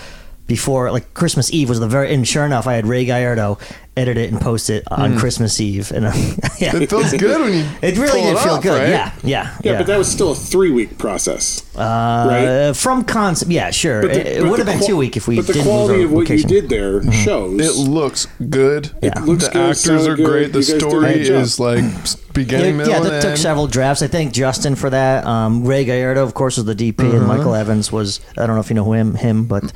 before, like Christmas Eve was and sure enough, I had Ray Gallardo edit it and post it on Christmas Eve, and it feels good when you. It really did feel good. Right? Yeah. But that was still a 3-week process, right? From concept, sure. But it would have been 2 weeks if we. But the did quality move of what location. you did there shows. It looks good. Yeah. It looks the good, actors are good. great. The story is like beginning, middle, and that took end. several drafts. I thank Justin for that. Ray Gallardo, of course, was the DP, and Michael Evans was. I don't know if you know him, but.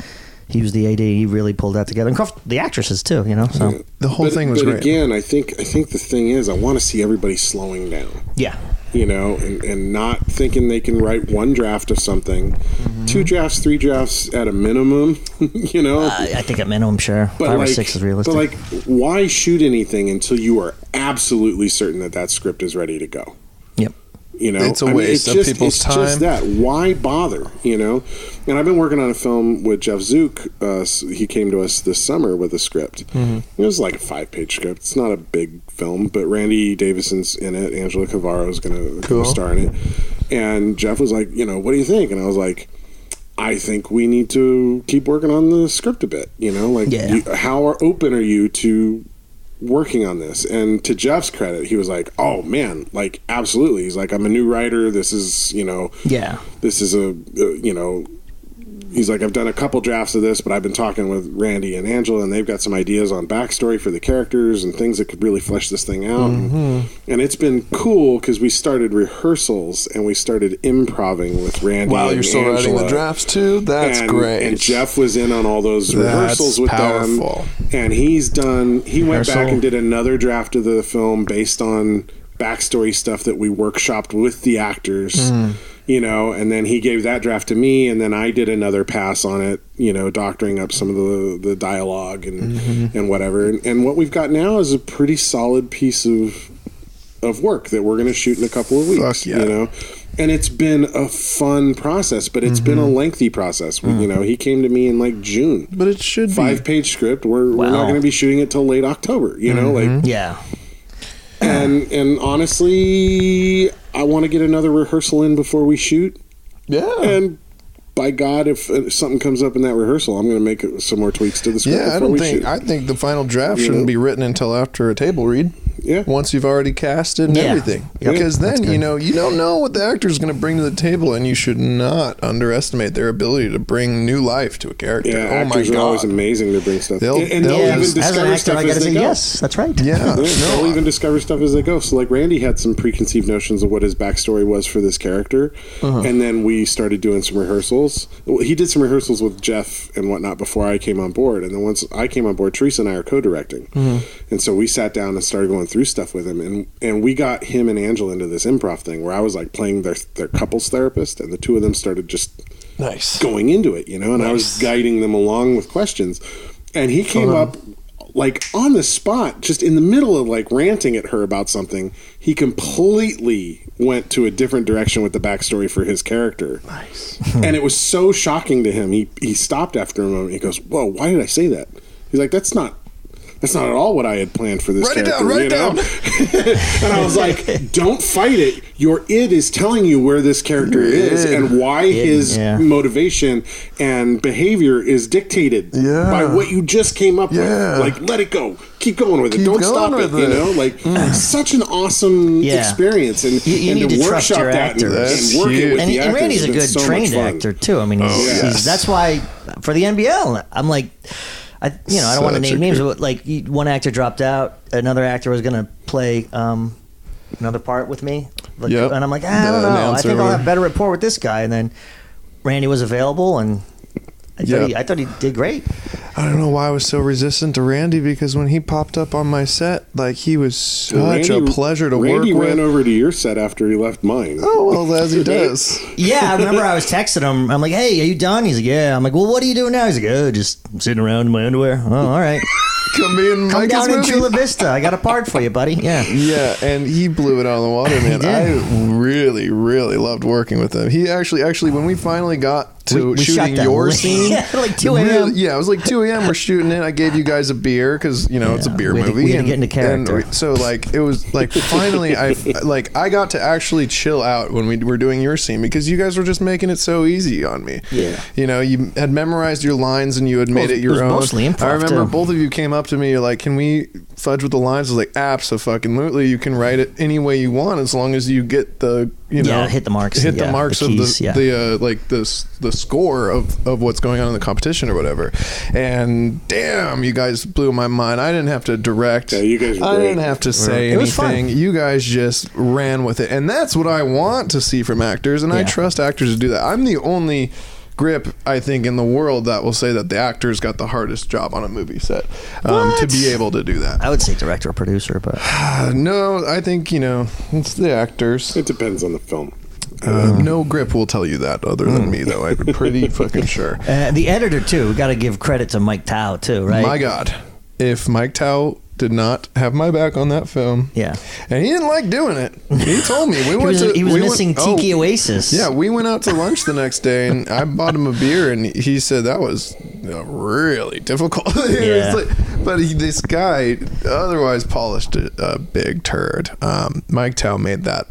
he was the AD. He really pulled that together. And the actresses too, So the whole thing was great. But again, I think the thing is, I want to see everybody slowing down. Yeah. And not thinking they can write one draft of something, 2 drafts, 3 drafts at a minimum. I think at minimum, sure, but 5 or 6 is realistic. But why shoot anything until you are absolutely certain that script is ready to go? Yep. It's a waste of people's time. It's just that. Why bother? And I've been working on a film with Jeff Zook. He came to us this summer with a script. It was like a 5-page script. It's not a big film, but Randy Davison's in it. Angela Cavaro's going to star in it. And Jeff was like, what do you think? And I was like, I think we need to keep working on the script a bit. How open are you to working on this? And to Jeff's credit, he was like, oh man, absolutely. He's like, I'm a new writer. This is, this is he's like, I've done a couple drafts of this, but I've been talking with Randy and Angela, and they've got some ideas on backstory for the characters and things that could really flesh this thing out. And it's been cool because we started rehearsals and we started improving with Randy. Wow, you're still Angela. writing the drafts too? That's great. And Jeff was in on all those rehearsals with powerful. them. And he went back and did another draft of the film based on backstory stuff that we workshopped with the actors. And then he gave that draft to me, and then I did another pass on it, doctoring up some of the dialogue and whatever. And what we've got now is a pretty solid piece of work that we're going to shoot in a couple of weeks. And it's been a fun process, but it's been a lengthy process. He came to me in June. But it should be 5-page script. We're not going to be shooting it till late October. Yeah. And honestly, I want to get another rehearsal in before we shoot. Yeah. And by God, if something comes up in that rehearsal, I'm going to make some more tweaks to the script. Yeah, I think the final draft shouldn't be written until after a table read. Yeah. Once you've already casted and everything. Yep. Because then, you don't know what the actor's going to bring to the table, and you should not underestimate their ability to bring new life to a character. Yeah, actors are always amazing to bring stuff. They'll even discover stuff as they go. Yes, that's right. Yeah. They'll even discover stuff as they go. So Randy had some preconceived notions of what his backstory was for this character. And then we started doing some rehearsals. He did some rehearsals with Jeff and whatnot before I came on board. And then once I came on board, Teresa and I are co-directing. And so we sat down and started going through stuff with him, and we got him and Angela into this improv thing where I was playing their couples therapist, and the two of them started just going into it, and I was guiding them along with questions, and he came up on the spot, just in the middle of ranting at her about something. He completely went to a different direction with the backstory for his character. And it was so shocking to him. He stopped after a moment. He goes, whoa, why did I say that? He's like, that's not at all what I had planned for this character. Write it down. And I was like, don't fight it. Your id is telling you where this character is and why his motivation and behavior is dictated by what you just came up with. Let it go. Keep going with it. Don't stop it. Such an awesome experience. And you need to trust your actors. And work it with the actors. And Randy's a good trained actor, too. I mean, that's why for the NBL, I'm like... I don't want to name names, but one actor dropped out, another actor was going to play another part with me, and I'm like, I don't know, I think I'll have better rapport with this guy. And then Randy was available, and I thought he did great. I don't know why I was so resistant to Randy, because when he popped up on my set, he was such a pleasure to work with. Randy ran over to your set after he left mine. Oh, well, as he does. Yeah, I remember I was texting him. I'm like, hey, are you done? He's like, yeah. I'm like, well, what are you doing now? He's like, oh, just sitting around in my underwear. Oh, all right. Come down in Chula Vista. I got a part for you, buddy. Yeah. Yeah, and he blew it out of the water, man. I really, really loved working with him. He actually, when we finally got to we shooting your scene, 2 a.m. It was 2 a.m. We're shooting it. I gave you guys a beer because it's a beer movie. We had to get into character. And so it was finally I got to actually chill out when we were doing your scene, because you guys were just making it so easy on me. Yeah. You had memorized your lines and you had made it your own. Mostly improv. I remember both of you came up to me. You're like, can we fudge with the lines? I was like, abso-fucking-lutely. You can write it any way you want as long as you get the hit the marks. Hit the marks of the score of what's going on in the competition or whatever. And damn, you guys blew my mind. I didn't have to direct. Yeah, you guys were I great. didn't have to say anything. You guys just ran with it. And that's what I want to see from actors. And I trust actors to do that. I'm the only grip, I think, in the world that will say that the actors got the hardest job on a movie set to be able to do that. I would say director or producer, but No, I think, it's the actors. It depends on the film. No grip will tell you that other than me, though. I'm pretty fucking sure. the editor too. We got to give credit to Mike Tao too, right? My God, if Mike Tao did not have my back on that film, Yeah. and he didn't like doing it. He told me He was missing Tiki Oasis. Yeah, we went out to lunch the next day, and I bought him a beer, and he said that was really difficult. Yeah. This guy, otherwise polished a big turd. Mike Tao made that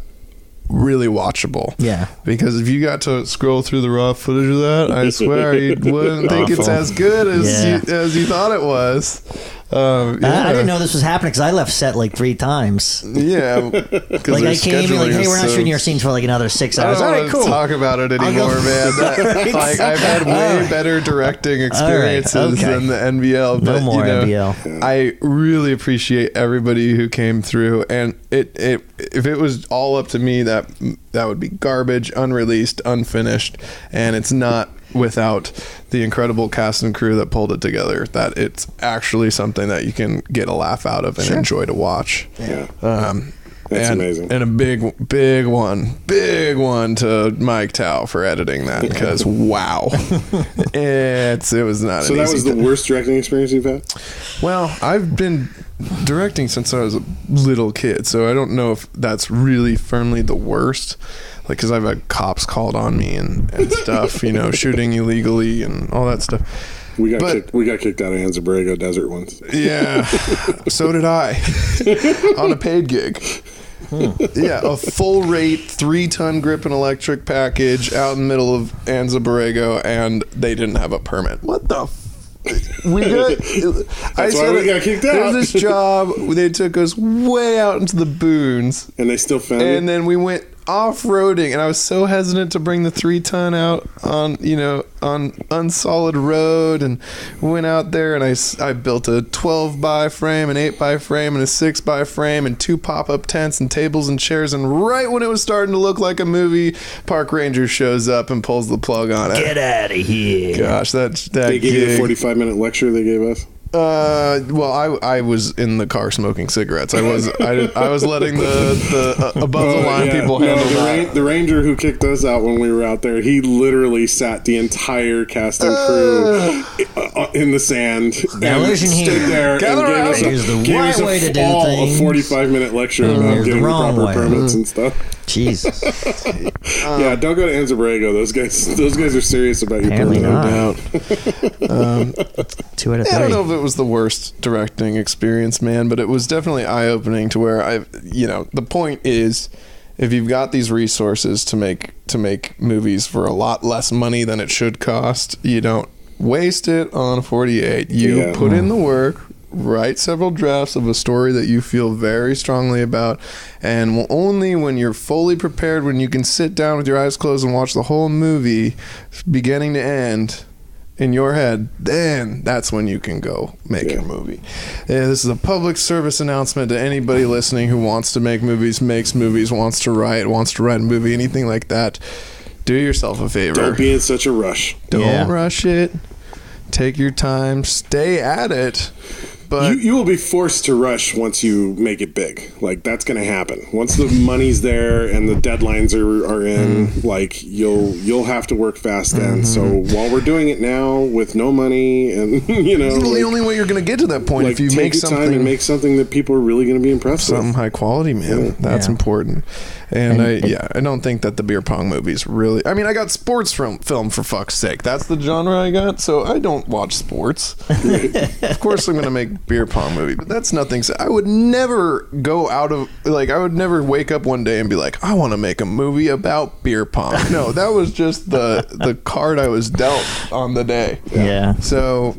really watchable. Yeah. Because if you got to scroll through the raw footage of that, I swear you wouldn't think it's as good as you thought it was. I didn't know this was happening because I left set like 3 times. Yeah. Like I came in like, hey, we're not shooting your scenes for like another 6 hours. I All don't right, want to cool. talk about it anymore, man. Like I've had way better directing experiences than the NBL. But, No more NBL. I really appreciate everybody who came through, and if it was all up to me, that would be garbage, unreleased, unfinished, and it's not without the incredible cast and crew that pulled it together, that it's actually something that you can get a laugh out of and enjoy to watch. Yeah. That's amazing. And a big one to Mike Tao for editing that, because wow. it was not So an that easy was the thing. worst directing experience you've had? Well, I've been directing since I was a little kid, so I don't know if that's really firmly the worst. Like, because I've had cops called on me and stuff, shooting illegally and all that stuff. We got kicked out of Anza-Borrego Desert once. Yeah, so did I on a paid gig. Yeah, a full rate 3-ton grip and electric package out in the middle of Anza-Borrego, and they didn't have a permit. What the we got. That's why we got kicked out. There's this job. They took us way out into the boons, And they still found it? and then we went off-roading, and I was so hesitant to bring the 3-ton out on unsolid road, and went out there, and I built a 12x frame, an 8x frame, and a 6x frame, and 2 pop-up tents and tables and chairs, and right when it was starting to look like a movie, park ranger shows up and pulls the plug on it. Get out of here. Gosh, that They gave gig. you a 45-minute lecture they gave us? Well, I was in the car smoking cigarettes. I was letting the above the line people handle that. The ranger who kicked us out when we were out there, he literally sat the entire cast and crew in the sand Now and listen stood here. there Gather and around. Here's the gave right us way to do all things. a 45-minute lecture about Here's the getting the wrong proper way. permits and stuff. Jesus. Yeah, don't go to Anza-Borrego. Those guys are serious about your Apparently permit. not. Doubt. 2 out of 3. I don't know if it was the worst directing experience, man, but it was definitely eye-opening to where the point is, if you've got these resources to make movies for a lot less money than it should cost, you don't waste it on 48. You put in the work, write several drafts of a story that you feel very strongly about, and only when you're fully prepared, when you can sit down with your eyes closed and watch the whole movie beginning to end in your head, then that's when you can go make your movie. Yeah, this is a public service announcement to anybody listening who wants to make movies, makes movies, wants to write a movie, anything like that. Do yourself a favor. Don't be in such a rush. Don't rush it. Take your time. Stay at it. But You will be forced to rush once you make it big. Like, that's going to happen. Once the money's there and the deadlines are in, like, you'll have to work fast then. So while we're doing it now with no money and, the only way you're going to get to that point, if you take make your time something and make something that people are really going to be impressed something with. high quality, man. That's important. And I don't think that the beer pong movies really. I mean, I got sports film for fuck's sake. That's the genre I got, so I don't watch sports. Of course, I'm going to make beer pong movie, but that's nothing. I would never go out of I would never wake up one day and be like, I want to make a movie about beer pong. No, that was just the card I was dealt on the day. Yeah. So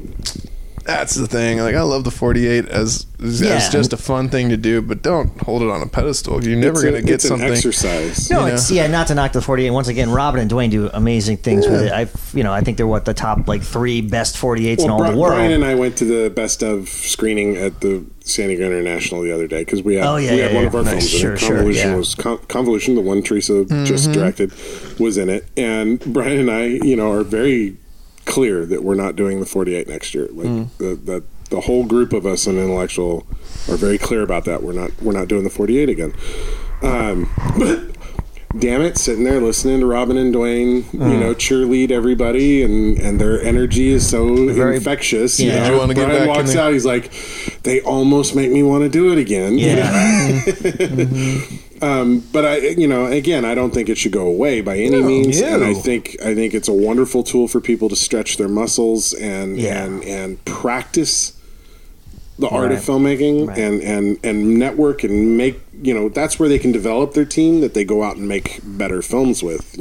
That's the thing. Like, I love the 48 as just a fun thing to do, but don't hold it on a pedestal. You're never going to get something. It's an exercise. No, it's not to knock the 48. Once again, Robin and Dwayne do amazing things with it. I think they're the top 3 best 48s in all the world. Brian and I went to the best of screening at the San Diego International the other day because we had one of our films. Convolution, the one Teresa just directed, was in it, and Brian and I, are very clear that we're not doing the 48 next year. The whole group of us in Intellectual are very clear about that. We're not doing the 48 again. But damn it, sitting there listening to Robin and Dwayne, cheerlead everybody, and their energy is so infectious. Yeah. You want to get Brian back walks out, he's like, they almost make me want to do it again. Yeah. But again, I don't think it should go away by any means, and I think it's a wonderful tool for people to stretch their muscles and practice the art of filmmaking and network and make, that's where they can develop their team that they go out and make better films with,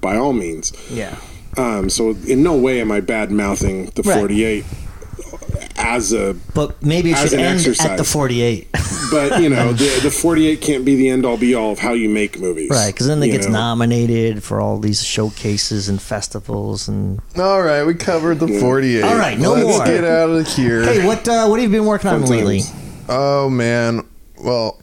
by all means. Yeah. So in no way am I bad mouthing the 48 but maybe it should end exercise. at the 48. But the 48 can't be the end all be all of how you make movies, right? Because then it gets nominated for all these showcases and festivals. And all right, we covered the 48. All right, more. Let's get out of here. Hey, what have you been working on lately? Oh man, well,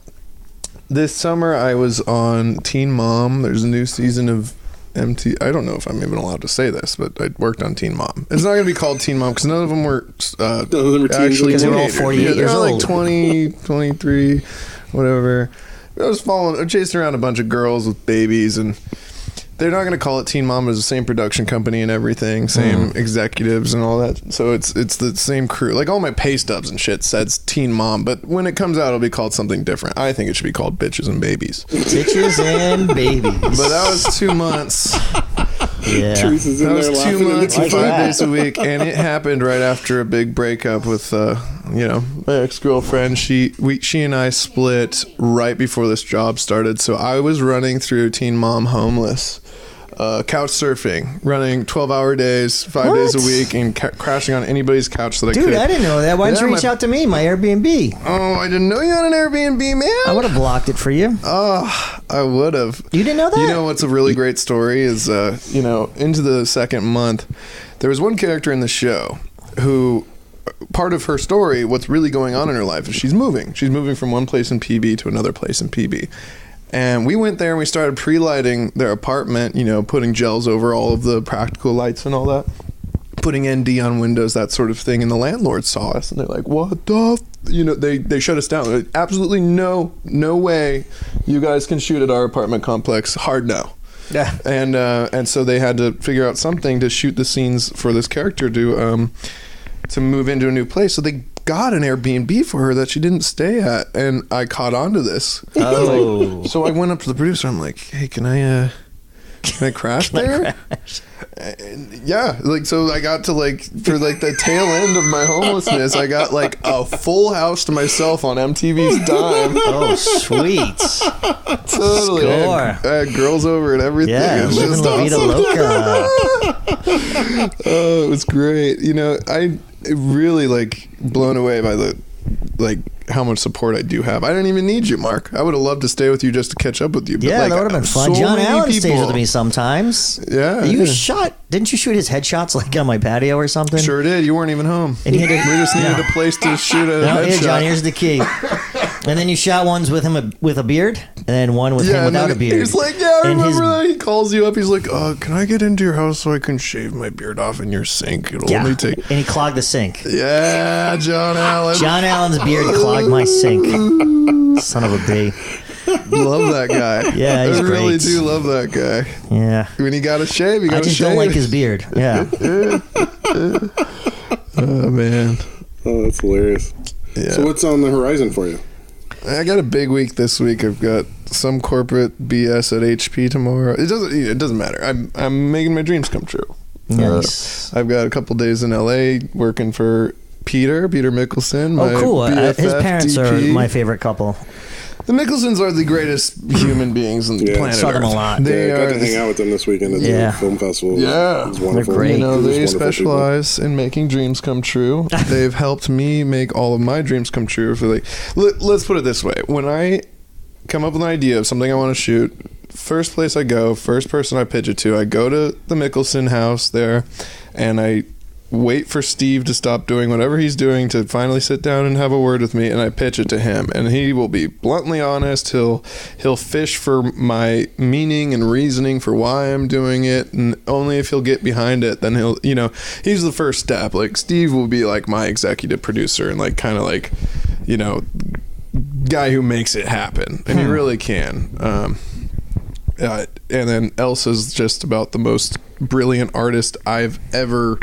this summer I was on Teen Mom. There's a new season of I don't know if I'm even allowed to say this, but I worked on Teen Mom. It's not going to be called Teen Mom because none of them were actually because they were all 48 years old. Like 20, 23, whatever. I was chasing around a bunch of girls with babies, and they're not going to call it Teen Mom. It's the same production company and everything, same executives and all that. So it's the same crew. Like all my pay stubs and shit says Teen Mom, but when it comes out, it'll be called something different. I think it should be called Bitches and Babies. Bitches and Babies. But that was 2 months. Yeah. That was 2 months and 5 days a week, and it happened right after a big breakup with my ex-girlfriend. She and I split right before this job started, so I was running through Teen Mom homeless, couch surfing, running 12-hour days, 5 days a week, and crashing on anybody's couch that I could. Dude, I didn't know that. Why didn't you reach out to me, my Airbnb? Oh, I didn't know you had an Airbnb, man. I would have blocked it for you. Oh, I would have. You didn't know that? You know what's a really great story is, into the second month, there was one character in the show who, part of her story, what's really going on in her life is she's moving. She's moving from one place in PB to another place in PB. And we went there and we started pre-lighting their apartment, putting gels over all of the practical lights and all that, putting ND on windows, that sort of thing. And the landlord saw us and they're like, what the they shut us down. They're like, absolutely no way you guys can shoot at our apartment complex. Hard no. Yeah. And so they had to figure out something to shoot the scenes for this character to move into a new place. So they got an Airbnb for her that she didn't stay at, and I caught on to this. Oh. So I went up to the producer. I'm like, hey, can I crash there? Yeah, so I got to for the tail end of my homelessness, I got a full house to myself on MTV's dime. Oh, sweet. Totally. I had girls over and everything. Yeah, living La Vida Loca. Oh, it was great. I really blown away by the how much support I do have. I didn't even need you, Mark. I would have loved to stay with you just to catch up with you. But yeah, that would have been fun. So John Allen people. stays with me sometimes. Yeah. Didn't you shoot his headshots on my patio or something? Sure did. You weren't even home. And we just needed a place to shoot a headshot. Here, John, here's the key. And then you shot ones with him with a beard, and then one with him without a beard. He's like, I remember that. He calls you up. He's like, can I get into your house so I can shave my beard off in your sink? It'll only take... And he clogged the sink. Yeah, John Allen. John Allen's beard clogged my sink. Son of a b. Love that guy. Yeah, he's I really great. do love that guy. Yeah. When he got a shave, I just don't like his beard. Yeah. Oh, man. Oh, that's hilarious. Yeah. So what's on the horizon for you? I got a big week this week. I've got some corporate BS at HP tomorrow. It doesn't matter. I'm making my dreams come true. Nice. I've got a couple days in LA working for Peter Mickelson. Oh, cool. BFF, his parents DP. are my favorite couple. The Mickelsons are the greatest human beings on the planet. Saw them a Earth. lot. They got are. to hang out with them this weekend at the film festival. Yeah, it was wonderful. They're great. You know, they Just wonderful specialize in making dreams come true. They've helped me make all of my dreams come true. For like, let's put it this way: when I come up with an idea of something I want to shoot, first place I go, first person I pitch it to, I go to the Mickelson house there, and I wait for Steve to stop doing whatever he's doing to finally sit down and have a word with me, and I pitch it to him, and he will be bluntly honest. He'll fish for my meaning and reasoning for why I'm doing it, and only if he'll get behind it, then he'll, you know, he's the first step. Like Steve will be like my executive producer and like kind of like, you know, guy who makes it happen, and he really can. And then Elsa's just about the most brilliant artist I've ever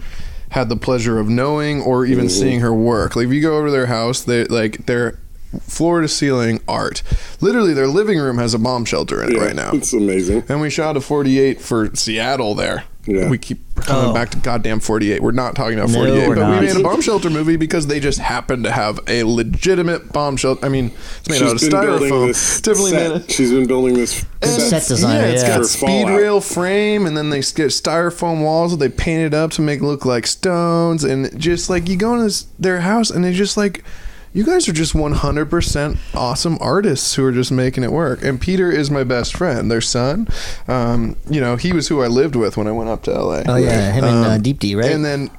had the pleasure of knowing or even seeing her work. Like if you go over to their house, they're floor to ceiling art. Literally their living room has a bomb shelter in it right now. It's amazing. And we shot a 48 for Seattle there. Yeah. We keep coming back to goddamn 48. We're not talking about 48, we're but not. we made a bomb shelter movie because they just happened to have a legitimate bomb shelter. I mean, it's made out of styrofoam. Definitely made it. She's been building this set design. Yeah, it's got For speed Fallout. rail frame, and then they get styrofoam walls that they painted up to make it look like stones, and just like you go into their house, and they're just like, you guys are just 100% awesome artists who are just making it work. And Peter is my best friend, their son. You know, he was who I lived with when I went up to LA. Oh yeah, him and Deep D, right? And then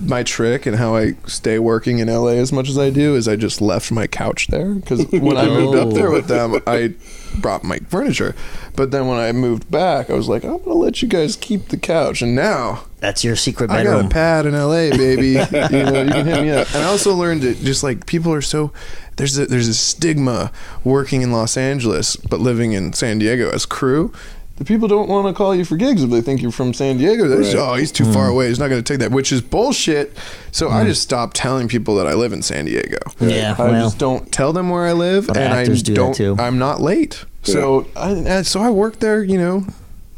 my trick and how I stay working in LA as much as I do is I just left my couch there, because when I moved up there with them, I brought my furniture. But then when I moved back, I was like, I'm gonna let you guys keep the couch. And now That's your secret I bedroom. got a pad in LA, baby. You know, you can hit me up. And I also learned that just like people are so, there's a stigma working in Los Angeles but living in San Diego as crew. The people don't want to call you for gigs if they think you're from San Diego. They say, oh, he's too far away. He's not going to take that, which is bullshit. So I just stopped telling people that I live in San Diego. Yeah, I just don't tell them where I live, But and actors do that too. I'm not late. So I work there, you know,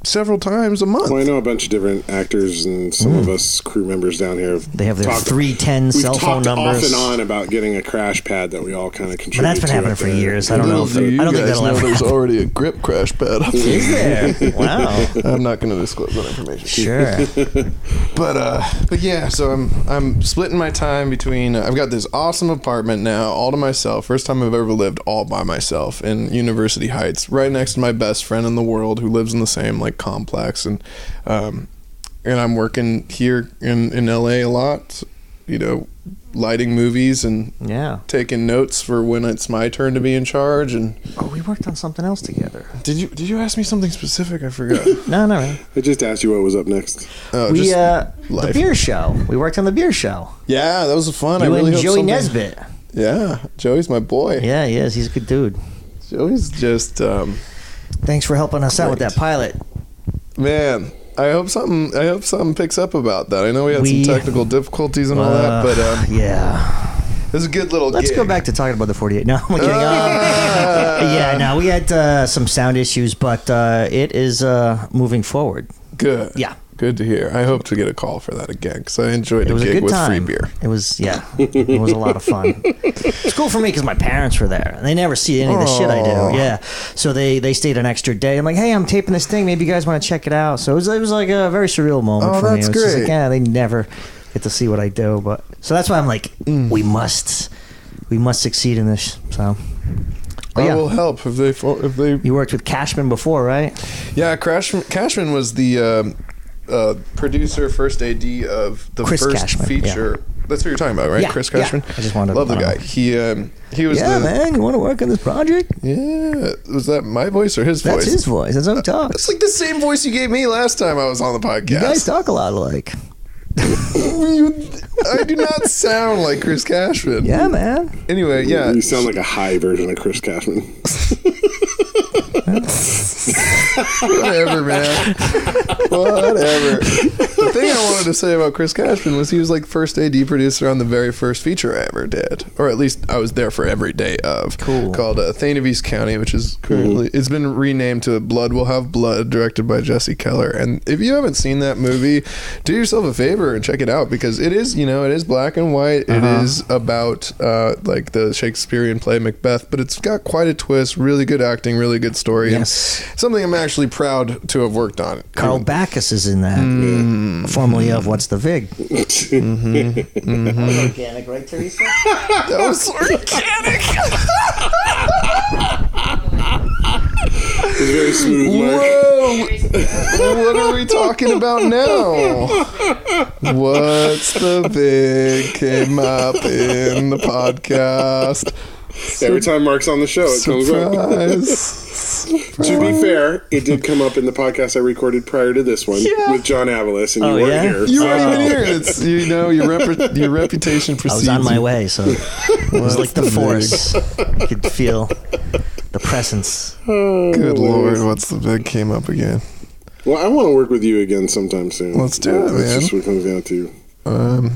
several times a month. Well, I know a bunch of different actors, and some of us crew members down here. They have their 310 cell phone numbers. We've talked off and on about getting a crash pad that we all kind of contribute to. But that's been happening for years. I don't know. Little do you I don't think guys that'll know ever there's happen. already a grip crash pad up Is there. there? Wow. I'm not going to disclose that information. Sure. But yeah, so I'm splitting my time between. I've got this awesome apartment now, all to myself. First time I've ever lived all by myself in University Heights, right next to my best friend in the world who lives in the same like complex, and I'm working here in LA a lot. You know, lighting movies and taking notes for when it's my turn to be in charge. And we worked on something else together. Did you ask me something specific? I forgot. No. I just asked you what was up next. The beer show. We worked on the beer show. Yeah, that was fun. You I really and hope Joey something- Nesbitt. Yeah, Joey's my boy. Yeah, he is. He's a good dude. Joey's just Thanks for helping us out with that pilot. man. I hope something picks up about that. I know we had some technical difficulties and all that, but yeah, it was a good little. Let's gig. go back to talking about the 48. No, I'm kidding. Yeah, no, we had some sound issues, but it is moving forward. Good. Yeah. Good to hear. I hope to get a call for that again because I enjoyed It was a a gig good with time. free beer. It was, it was a lot of fun. It's cool for me because my parents were there. And they never see any of the shit I do. Yeah. So they stayed an extra day. I'm like, hey, I'm taping this thing. Maybe you guys want to check it out. So it was like a very surreal moment for me. That's It was just great. like, they never get to see what I do. But so that's why I'm like, we must succeed in this. So. But I will help if they. You worked with Cashman before, right? Yeah, Cashman was the producer, first AD of the Chris first Cashman, feature. That's what you're talking about, right? Yeah, Chris yeah. Cashman. I just wanted to love the let guy. him He was Yeah, the man. You want to work on this project? yeah. Was that my voice or his voice? That's his voice. That's how he talks. It's like the same voice you gave me last time I was on the podcast. You guys talk a lot alike. I do not sound like Chris Cashman. Yeah, man. Anyway, yeah. You sound like a high version of Chris Cashman. Whatever, man. Whatever. The thing I wanted to say about Chris Cashman was he was like first AD producer on the very first feature I ever did, or at least I was there for every day of. Cool. Called Thane of East County, which is currently it's been renamed to Blood Will Have Blood, directed by Jesse Keller. And if you haven't seen that movie, do yourself a favor and check it out, because it is, you know, it is black and white. It is about like the Shakespearean play Macbeth, but it's got quite a twist. Really good acting, really good story. Yes. And something I'm actually proud to have worked on. Carl Bacchus is in that. Formerly of What's the Vig? That was organic, right, Teresa? That was organic. It's very smooth, Mark. Whoa! What are we talking about now? What's the big came up in the podcast? Every time Mark's on the show, it comes up. To be fair, it did come up in the podcast I recorded prior to this one with John Avalos, and you weren't here. You weren't even here. It's, you know, your reputation precedes. I was on my you. way, so it was like the force. You could feel the presence. Good Lord, what's the big came up again? Well, I want to work with you again sometime soon. Let's do it, man. That's just what it comes down to.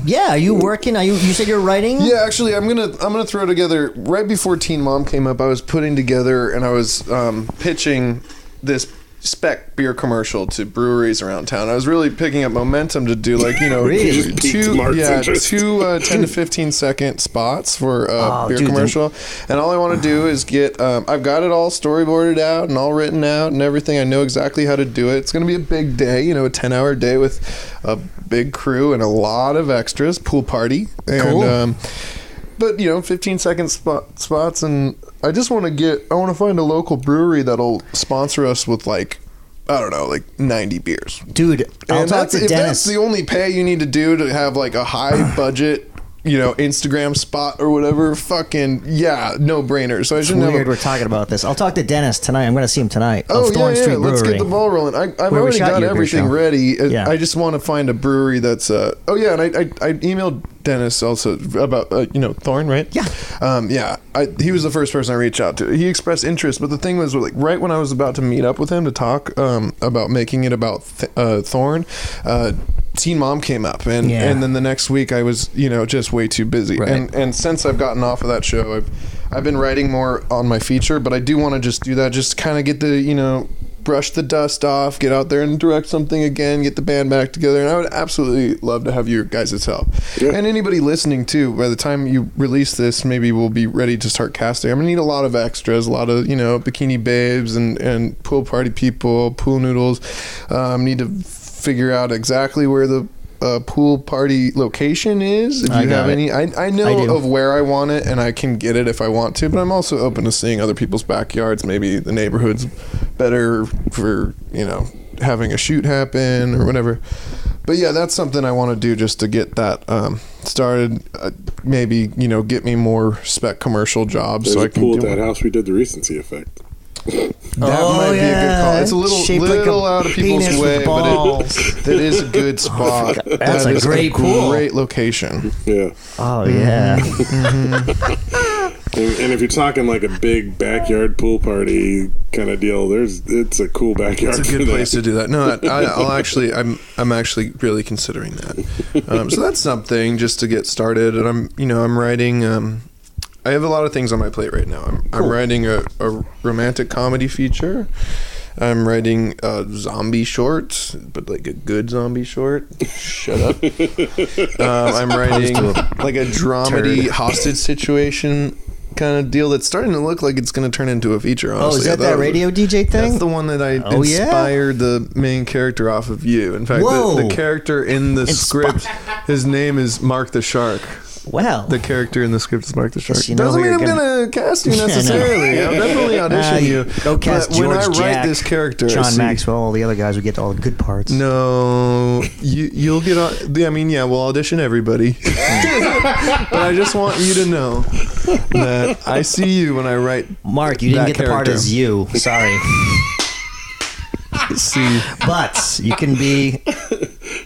Yeah, are you working? You said you're writing? Yeah, actually, I'm gonna throw together. Right before Teen Mom came up, I was putting together and I was pitching this spec beer commercial to breweries around town. I was really picking up momentum to do, like, you know, Really? two 10 to 15 second spots for a beer commercial. And all I want to do is get I've got it all storyboarded out and all written out and everything. I know exactly how to do it. It's going to be a big day, you know, a 10-hour day with a big crew and a lot of extras, pool party. And, cool. But, you know, 15-second spots, and I just want to find a local brewery that'll sponsor us with, like, I don't know, like 90 beers. Dude, I'll talk to if Dennis. that's the only pay you need to do to have, like, a high budget, you know, Instagram spot or whatever, fucking, yeah, no brainer. So I It's shouldn't weird have we're talking about this. I'll talk to Dennis tonight. I'm going to see him tonight. Oh, Thorn yeah, Street let's Brewery. get the ball rolling. I've Where we already shot got your beer everything show. ready. Yeah. I just want to find a brewery that's... and I emailed Dennis also about, Thorn, right? Yeah. He was the first person I reached out to. He expressed interest, but the thing was, like, right when I was about to meet up with him to talk about making it about Thorn, Teen Mom came up, and then the next week I was, just way too busy. Right. And since I've gotten off of that show, I've been writing more on my feature, but I do want to just do that, just kind of get the, brush the dust off, get out there and direct something again, get the band back together. And I would absolutely love to have your guys' help. Yeah. And anybody listening too, by the time you release this, maybe we'll be ready to start casting. I'm gonna need a lot of extras, a lot of, bikini babes and pool party people, pool noodles. Need to figure out exactly where the pool party location is. If you have any, I know of where I want it, and I can get it if I want to, but I'm also open to seeing other people's backyards. Maybe the neighborhood's better for, having a shoot happen or whatever. But yeah, that's something I want to do just to get that started. Maybe, get me more spec commercial jobs. There's so I a can pool at that house we did the recency effect. That might be a good call. It's a little out of people's way, but that is a good spot. That's a great pool. Great location. Yeah. Oh, yeah. And if you're talking like a big backyard pool party kind of deal, it's a cool backyard. It's a good place to do that. No, I'm actually really considering that. So that's something just to get started. And I'm writing. I have a lot of things on my plate right now. I'm writing a romantic comedy feature. I'm writing a zombie short, but like a good zombie short. Shut up. I'm writing like a dramedy hostage situation kind of deal that's starting to look like it's going to turn into a feature, honestly. Oh, is that radio DJ thing? That's the one that I inspired the main character off of you. In fact, the character in the script, his name is Mark the Shark. Wow. The character in the script is Mark the Shark. Doesn't mean I'm going to cast you necessarily. I'll definitely audition you. Go cast George when I Jack, write this character, John Maxwell, all the other guys would get all the good parts. No, you'll get on. We'll audition everybody. But I just want you to know that I see you when I write. Mark, you didn't get the part as you. Sorry. See, but you can be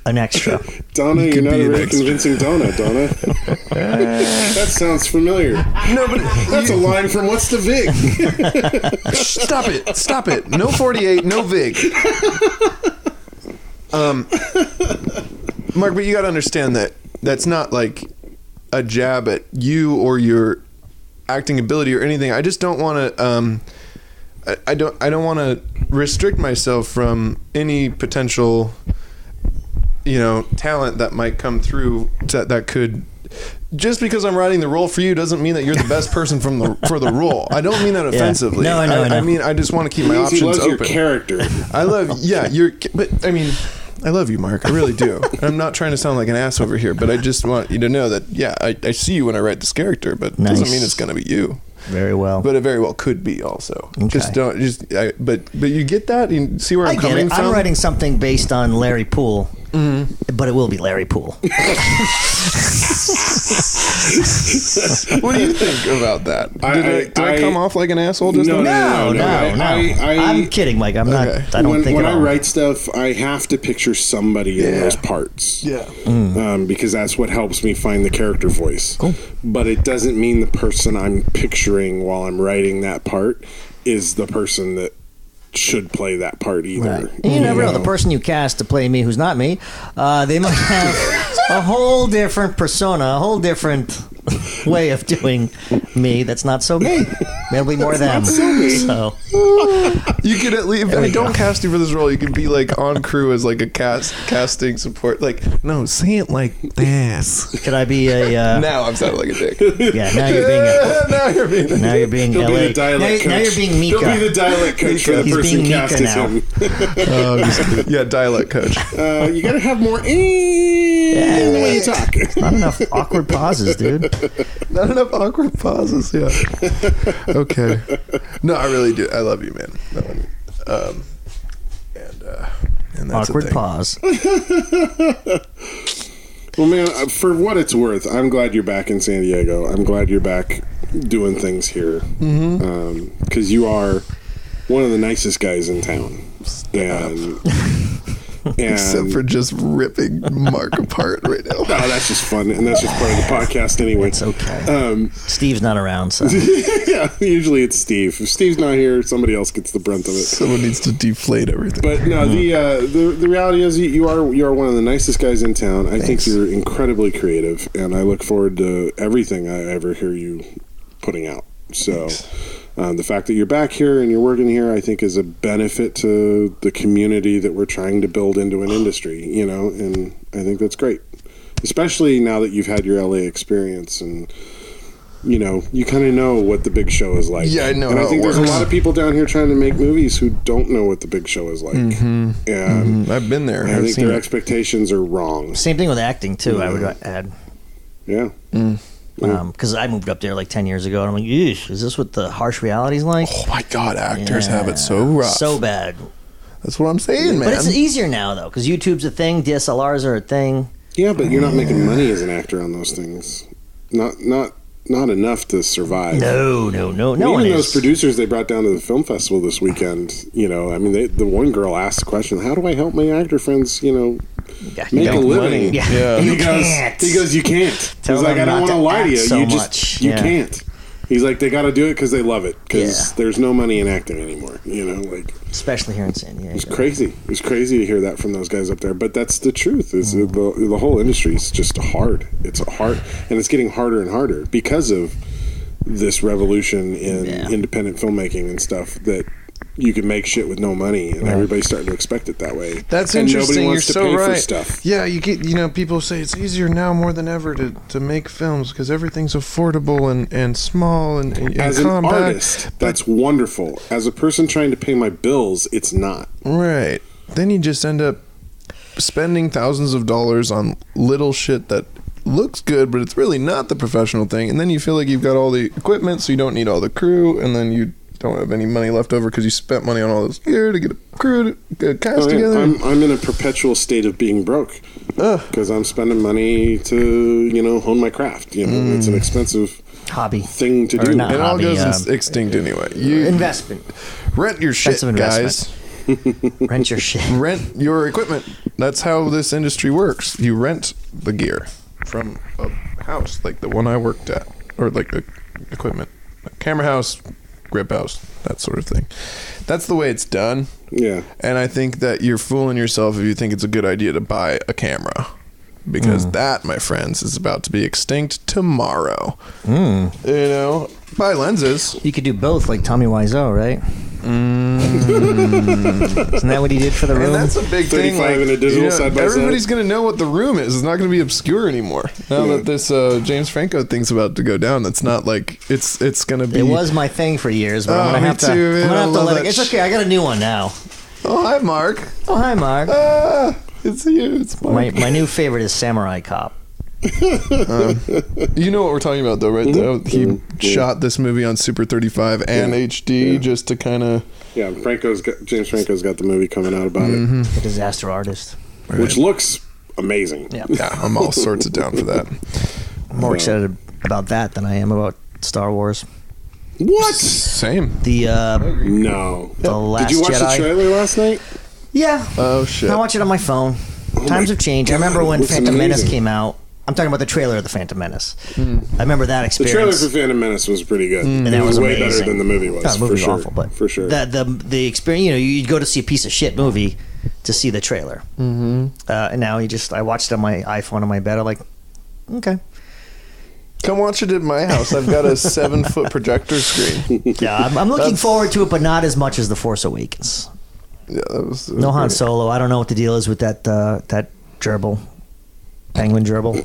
an extra. Donna, you're not a very convincing Donna. That sounds familiar. No, but that's a line from What's the Vig? Stop it. No 48, no Vig. Mark, but you got to understand that that's not like a jab at you or your acting ability or anything. I just don't want to. I don't want to restrict myself from any potential, talent that might come through that could. Just because I'm writing the role for you doesn't mean that you're the best person for the role. I don't mean that offensively. No, I know. I mean, I just want to keep my options loves open. Your character. I love, but I mean, I love you, Mark. I really do. I'm not trying to sound like an ass over here, but I just want you to know that, I see you when I write this character, but it doesn't mean it's going to be you. Very well. But it very well could be also. Okay. But you get that? You see where I'm coming from? I'm writing something based on Larry Poole, but it will be Larry Poole. What do you think about that? Did I come off like an asshole just No. I'm kidding, Mike. I'm not. I don't think when at I all. write stuff, I have to picture somebody in those parts. Yeah. Because that's what helps me find the character voice. Cool. But it doesn't mean the person I'm picturing while I'm writing that part is the person that should play that part either. Right. And you never know. The person you cast to play me, who's not me, they might have a whole different persona, a whole different way of doing me that's not so me. It'll be more them. So you could at least, if I don't cast you for this role, you could be like on crew as like a casting support. Like, no, say it like this. Could I be a? Now I'm sounding like a dick. Yeah, now you're being. Now you're being. LA. Be the dialect now you're being Micah. He'll be the dialect coach for the He's person being cast Micah as now. him. Yeah, dialect coach. You gotta have more in the way you talk. Not enough awkward pauses, dude. Not enough awkward pauses. Yeah. Okay. No, I really do. I love you, man. And that's Awkward the thing. pause. Well, man, for what it's worth, I'm glad you're back in San Diego. I'm glad you're back doing things here. Because you are one of the nicest guys in town. Except for just ripping Mark apart right now. No, that's just fun, and that's just part of the podcast anyway. It's okay. Steve's not around, so yeah, usually it's Steve. If Steve's not here, somebody else gets the brunt of it. Someone needs to deflate everything. But no, the reality is you are one of the nicest guys in town. I think you're incredibly creative, and I look forward to everything I ever hear you putting out. So. The fact that you're back here and you're working here, I think, is a benefit to the community that we're trying to build into an industry, and I think that's great. Especially now that you've had your LA experience and, you kind of know what the big show is like. Yeah, I know. And I think there's a lot of people down here trying to make movies who don't know what the big show is like. And I've been there. I think their expectations are wrong. same thing with acting too. I would add. Yeah. Because I moved up there like 10 years ago, and I'm like, eesh, is this what the harsh reality's like? Oh my God, actors have it so rough. So bad. That's what I'm saying, man. But it's easier now, though, because YouTube's a thing, DSLRs are a thing. Yeah, but you're not making money as an actor on those things. Not enough to survive. No one Even is. those producers they brought down to the film festival this weekend, the one girl asked the question, how do I help my actor friends, make a living? Yeah. And You he goes, you can't. Tell He's like, I them don't not want to lie to you. act so You much. You Yeah. can't. He's like, they got to do it because they love it. Because there's no money in acting anymore. Especially here in San Diego. It's crazy. It's crazy to hear that from those guys up there. But that's the truth. Is the whole industry is just hard. It's hard, and it's getting harder and harder because of this revolution in independent filmmaking and stuff that you can make shit with no money, and everybody's starting to expect it that way. That's and interesting. Nobody wants You're to pay so right. for stuff. Yeah, you get people say it's easier now more than ever to make films because everything's affordable and small and As compact. an artist, that's wonderful. As a person trying to pay my bills, it's not. Right. Then you just end up spending thousands of dollars on little shit that looks good, but it's really not the professional thing. And then you feel like you've got all the equipment, so you don't need all the crew, and then you don't have any money left over because you spent money on all this gear to get a crew to get a cast together. I'm in a perpetual state of being broke because I'm spending money to hone my craft. It's an expensive hobby thing to Or do. not. It all hobby, goes extinct anyway. You investment. rent your shit, Expensive guys. Rent your shit. Rent your equipment. That's how this industry works. You rent the gear from a house like the one I worked at, or like the equipment, camera house, grip house, that sort of thing. That's the way it's done. Yeah. And I think that you're fooling yourself if you think it's a good idea to buy a camera. because that, my friends, is about to be extinct tomorrow. You know, buy lenses. You could do both, like Tommy Wiseau, right? Isn't that what he did for The Room? And that's a big 35 thing. Like, in a digital side by side. everybody's going to know what The Room is. It's not going to be obscure anymore. Now that this James Franco thing's about to go down, it's not like it's going to be. It was my thing for years, but I'm gonna have to. I'm gonna have to let it. It's okay. I got a new one now. Oh, hi, Mark. Oh, hi, Mark. It's you. It's Mark. My new favorite is Samurai Cop. You know what we're talking about, though, right? Though he shot this movie on Super 35 and HD just to kind of. Yeah, James Franco's got the movie coming out about it, The Disaster Artist, which looks amazing. Yeah. Yeah, I'm all sorts of down for that. I'm more excited about that than I am about Star Wars. What? Same. The No. The Last Did you watch Jedi. the trailer last night? Yeah. Oh shit. I watch it on my phone. Times have changed. I remember when looks Phantom Menace amazing. came out. I'm talking about the trailer of the Phantom Menace. I remember that The experience. trailer for Phantom Menace was pretty good. And It that was way amazing. better than the movie was. No, the movie for was sure. awful, but for sure. the experience, you know, you'd go to see a piece of shit movie to see the trailer. And now I watched it on my iPhone on my bed. I'm like, okay. Come watch it at my house. I've got a 7-foot projector screen. Yeah, I'm looking forward to it, but not as much as The Force Awakens. Yeah, that was No Han great. Solo. I don't know what the deal is with that gerbil, penguin gerbil.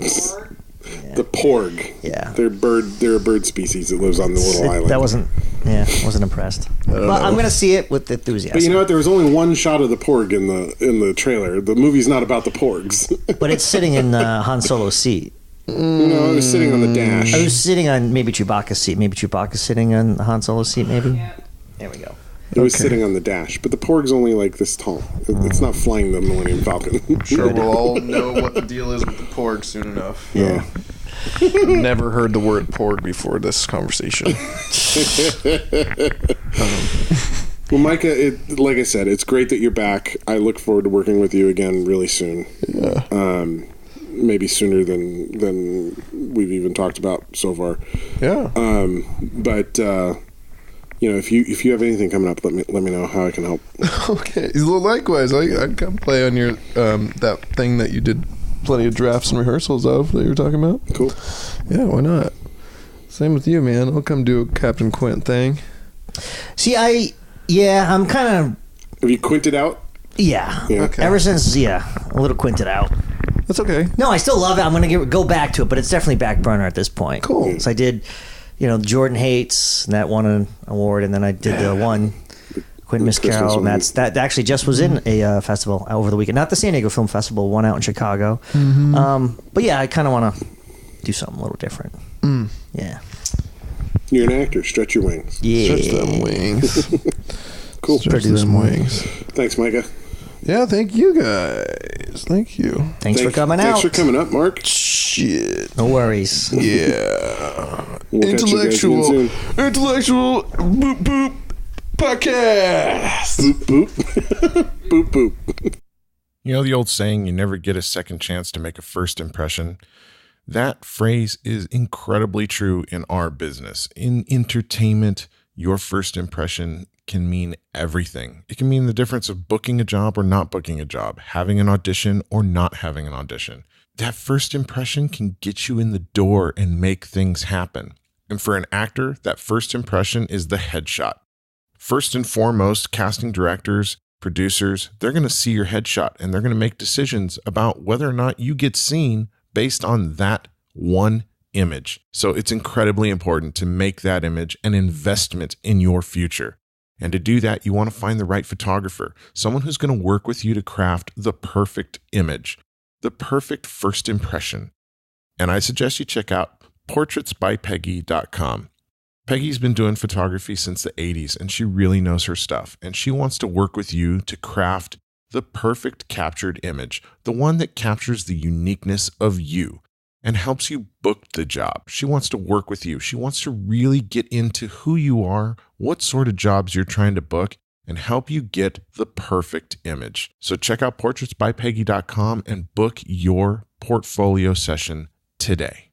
The porg. Yeah. They're a bird species that lives on the little island. That wasn't impressed. But I'm gonna see it with enthusiasm. But you know what? There was only one shot of the porg in the trailer. The movie's not about the porgs. But it's sitting in Han Solo's seat. No, it was sitting on the dash. I was sitting on maybe Chewbacca's seat. Maybe Chewbacca's sitting on Han Solo's seat. Maybe. There we go. It was sitting on the dash, but the porg's only like this tall. It's not flying the Millennium Falcon. Sure, we'll all know what the deal is with the porg soon enough. Yeah. Never heard the word porg before this conversation. Well, Micah, like I said, it's great that you're back. I look forward to working with you again really soon. Yeah. Maybe sooner than we've even talked about so far. Yeah. But you know, if you have anything coming up, let me know how I can help. Okay. Well, likewise, I'd come play on your that thing that you did plenty of drafts and rehearsals of that you were talking about. Cool. Yeah, why not? Same with you, man. I'll come do a Captain Quint thing. See, I'm kind of Have you quinted out? yeah. Okay. Ever since a little quinted out. That's okay. No, I still love it. I'm gonna go back to it, but it's definitely back burner at this point. Cool. So I did, Jordan Hates, and that won an award, and then I did the one. Quentin Miss Christmas Carol, one. and that actually just was in a festival over the weekend. Not the San Diego Film Festival, one out in Chicago. But yeah, I kind of want to do something a little different. Yeah. You're an actor. Stretch your wings. Yeah. Stretch them wings. Cool. Stretch them wings. Thanks, Micah. Yeah, thank you guys. Thank you. Thanks for coming out. Thanks for coming up, Mark. Shit. No worries. Yeah. We'll catch you guys again soon. Intellectual boop boop podcast. Boop boop. Boop boop. You know the old saying, you never get a second chance to make a first impression? That phrase is incredibly true in our business. In entertainment, your first impression can mean everything. It can mean the difference of booking a job or not booking a job, having an audition or not having an audition. That first impression can get you in the door and make things happen. And for an actor, that first impression is the headshot. First and foremost, casting directors, producers, they're going to see your headshot and they're going to make decisions about whether or not you get seen based on that one image. So it's incredibly important to make that image an investment in your future. And to do that, you want to find the right photographer, someone who's going to work with you to craft the perfect image, the perfect first impression. And I suggest you check out portraitsbypeggy.com. Peggy's been doing photography since the 80s, and she really knows her stuff. And she wants to work with you to craft the perfect captured image, the one that captures the uniqueness of you and helps you book the job. She wants to work with you. She wants to really get into who you are, what sort of jobs you're trying to book, and help you get the perfect image. So check out portraitsbypeggy.com and book your portfolio session today.